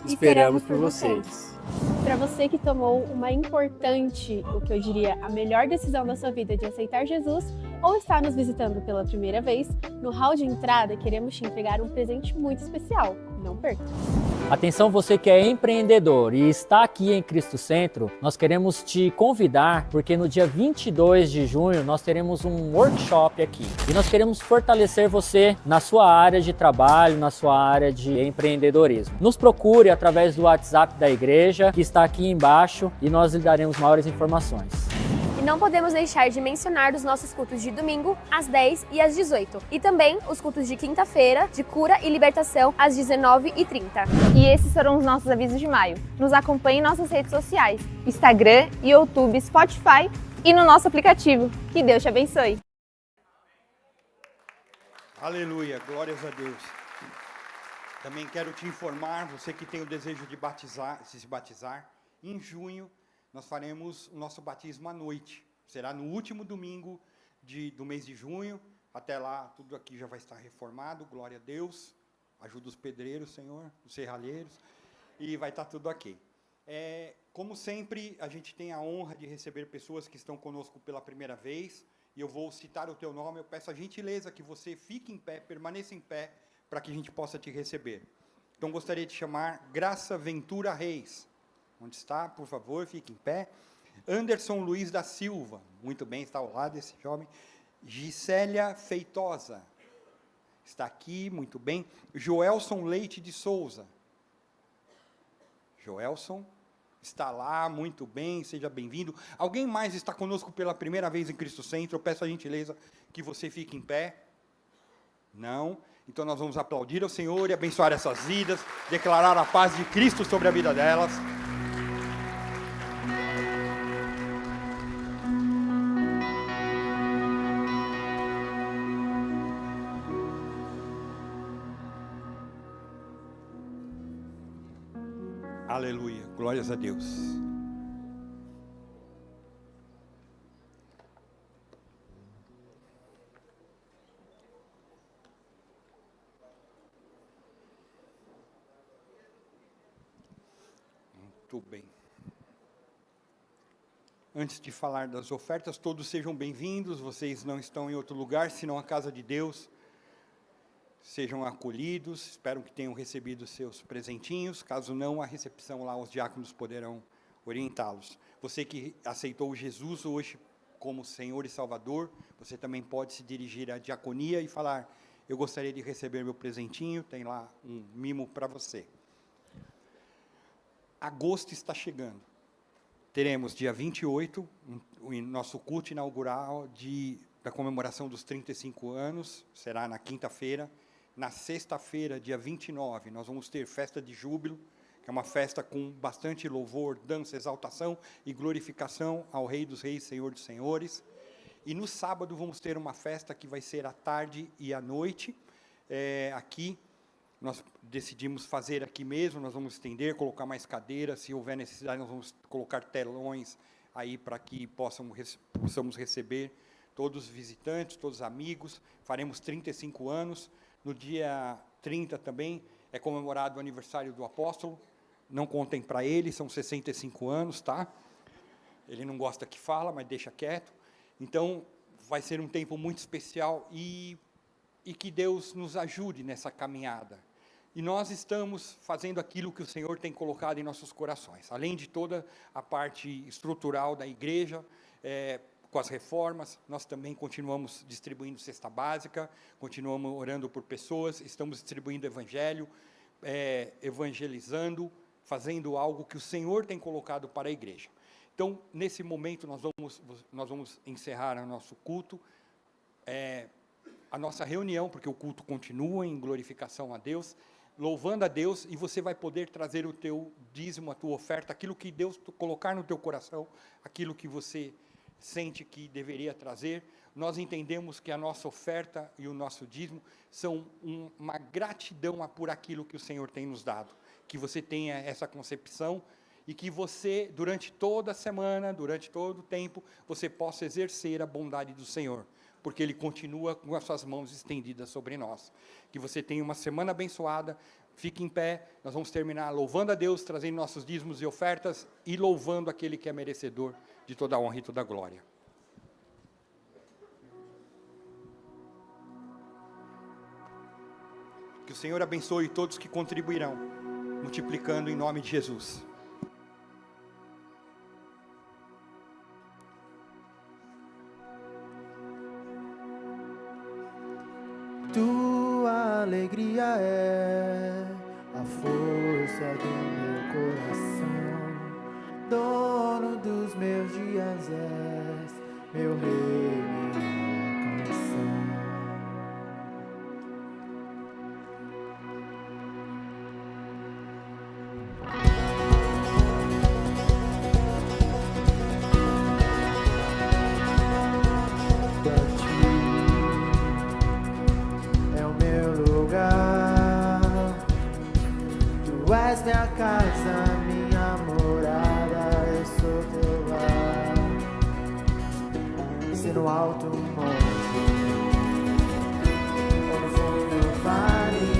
[SPEAKER 8] Esperamos por vocês.
[SPEAKER 2] Para você que tomou uma importante, o que eu diria, a melhor decisão da sua vida de aceitar Jesus ou está nos visitando pela primeira vez, no hall de entrada queremos te entregar um presente muito especial. Não perca!
[SPEAKER 9] Atenção, você que é empreendedor e está aqui em Cristo Centro, nós queremos te convidar porque no dia 22 de junho nós teremos um workshop aqui e nós queremos fortalecer você na sua área de trabalho, na sua área de empreendedorismo. Nos procure através do WhatsApp da igreja que está aqui embaixo e nós lhe daremos maiores informações.
[SPEAKER 6] E não podemos deixar de mencionar os nossos cultos de domingo, às 10 e às 18. E também os cultos de quinta-feira, de cura e libertação, às 19h30. E esses foram os nossos avisos de maio. Nos acompanhe em nossas redes sociais, Instagram, YouTube, Spotify e no nosso aplicativo. Que Deus te abençoe!
[SPEAKER 4] Aleluia, glórias a Deus. Também quero te informar, você que tem o desejo de se batizar, em junho nós faremos o nosso batismo à noite. Será no último domingo do mês de junho. Até lá, tudo aqui já vai estar reformado. Glória a Deus. Ajuda os pedreiros, Senhor, os serralheiros. E vai estar tudo ok. Como sempre, a gente tem a honra de receber pessoas que estão conosco pela primeira vez. E eu vou citar o teu nome. Eu peço a gentileza que você fique em pé, permaneça em pé, para que a gente possa te receber. Então, gostaria de chamar Graça Ventura Reis. Onde está? Por favor, fique em pé. Anderson Luiz da Silva. Muito bem, está ao lado desse jovem. Gisélia Feitosa. Está aqui, muito bem. Joelson Leite de Souza. Joelson está lá, muito bem, seja bem-vindo. Alguém mais está conosco pela primeira vez em Cristo Centro? Eu peço a gentileza que você fique em pé. Não? Então nós vamos aplaudir ao Senhor e abençoar essas vidas, declarar a paz de Cristo sobre a vida delas. Aleluia, glórias a Deus. Muito bem. Antes de falar das ofertas, todos sejam bem-vindos. Vocês não estão em outro lugar, senão a casa de Deus. Sejam acolhidos, espero que tenham recebido seus presentinhos. Caso não, a recepção lá, os diáconos poderão orientá-los. Você que aceitou Jesus hoje como Senhor e Salvador, você também pode se dirigir à diaconia e falar: eu gostaria de receber meu presentinho, tem lá um mimo para você. Agosto está chegando. teremos dia 28, o nosso culto inaugural da comemoração dos 35 anos, será na quinta-feira. Na sexta-feira, dia 29, nós vamos ter festa de júbilo, que é uma festa com bastante louvor, dança, exaltação e glorificação ao Rei dos Reis, Senhor dos Senhores. E no sábado vamos ter uma festa que vai ser à tarde e à noite. Aqui, nós decidimos fazer aqui mesmo, nós vamos estender, colocar mais cadeiras, se houver necessidade, nós vamos colocar telões aí para que possamos receber todos os visitantes, todos os amigos. Faremos 35 anos. No dia 30 também é comemorado o aniversário do apóstolo. Não contem para ele, são 65 anos, tá? Ele não gosta que fala, mas deixa quieto. Então, vai ser um tempo muito especial e que Deus nos ajude nessa caminhada. E nós estamos fazendo aquilo que o Senhor tem colocado em nossos corações. Além de toda a parte estrutural da igreja, com as reformas, nós também continuamos distribuindo cesta básica, continuamos orando por pessoas, estamos distribuindo evangelho, evangelizando, fazendo algo que o Senhor tem colocado para a igreja. Então, nesse momento, nós vamos encerrar o nosso culto, a nossa reunião, porque o culto continua em glorificação a Deus, louvando a Deus, e você vai poder trazer o teu dízimo, a tua oferta, aquilo que Deus colocar no teu coração, aquilo que você sente que deveria trazer. Nós entendemos que a nossa oferta e o nosso dízimo são uma gratidão por aquilo que o Senhor tem nos dado. Que você tenha essa concepção e que você, durante toda a semana, durante todo o tempo, você possa exercer a bondade do Senhor, porque Ele continua com as suas mãos estendidas sobre nós. Que você tenha uma semana abençoada, fique em pé, nós vamos terminar louvando a Deus, trazendo nossos dízimos e ofertas e louvando aquele que é merecedor de toda a honra e toda a glória. Que o Senhor abençoe todos que contribuirão, multiplicando em nome de Jesus.
[SPEAKER 1] Tua alegria é a força do meu coração, dono dos meus dias és, meu rei, minha canção. Tu és minha casa, minha morada, eu sou teu lar. Se no alto monte, ou no fundo do vale,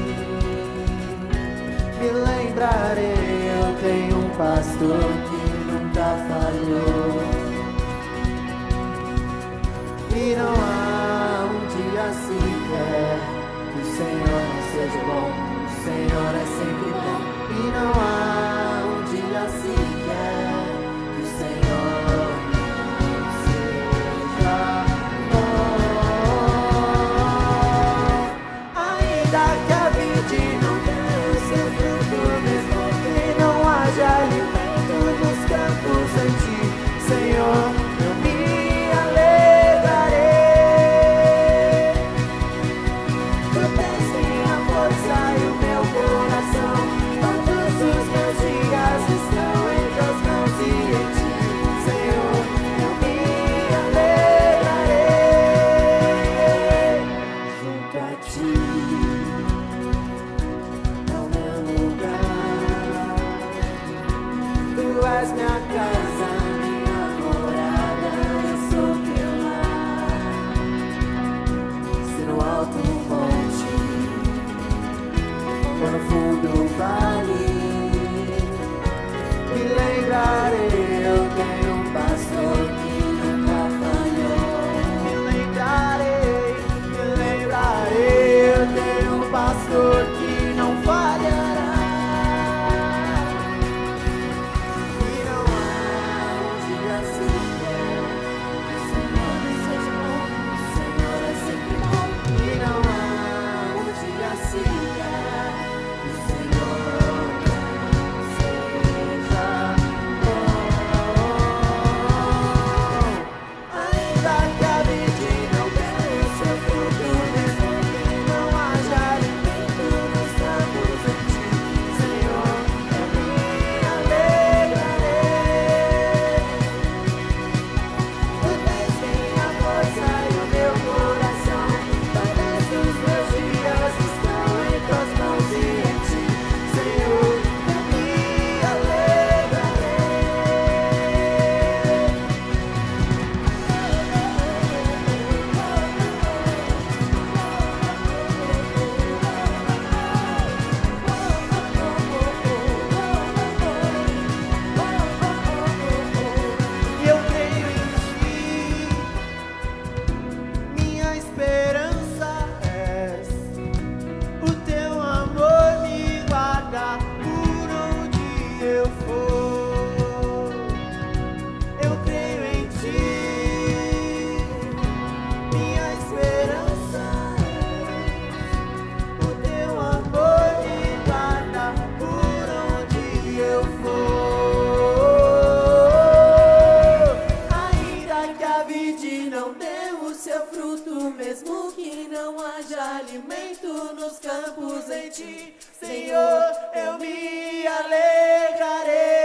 [SPEAKER 1] me lembrarei, eu tenho um pastor que nunca falhou. E não há um dia sequer que o Senhor não seja bom. O Senhor é sempre bom. E não há um dia sequer que o Senhor não seja bom. Ainda que a vide não dê o seu fruto, mesmo que não haja alimento nos campos em ti, Senhor, eu me alegrarei. Tu tens minha força e o meu coração, todos os
[SPEAKER 5] não haja alimento nos campos em ti, Senhor, eu me alegrarei.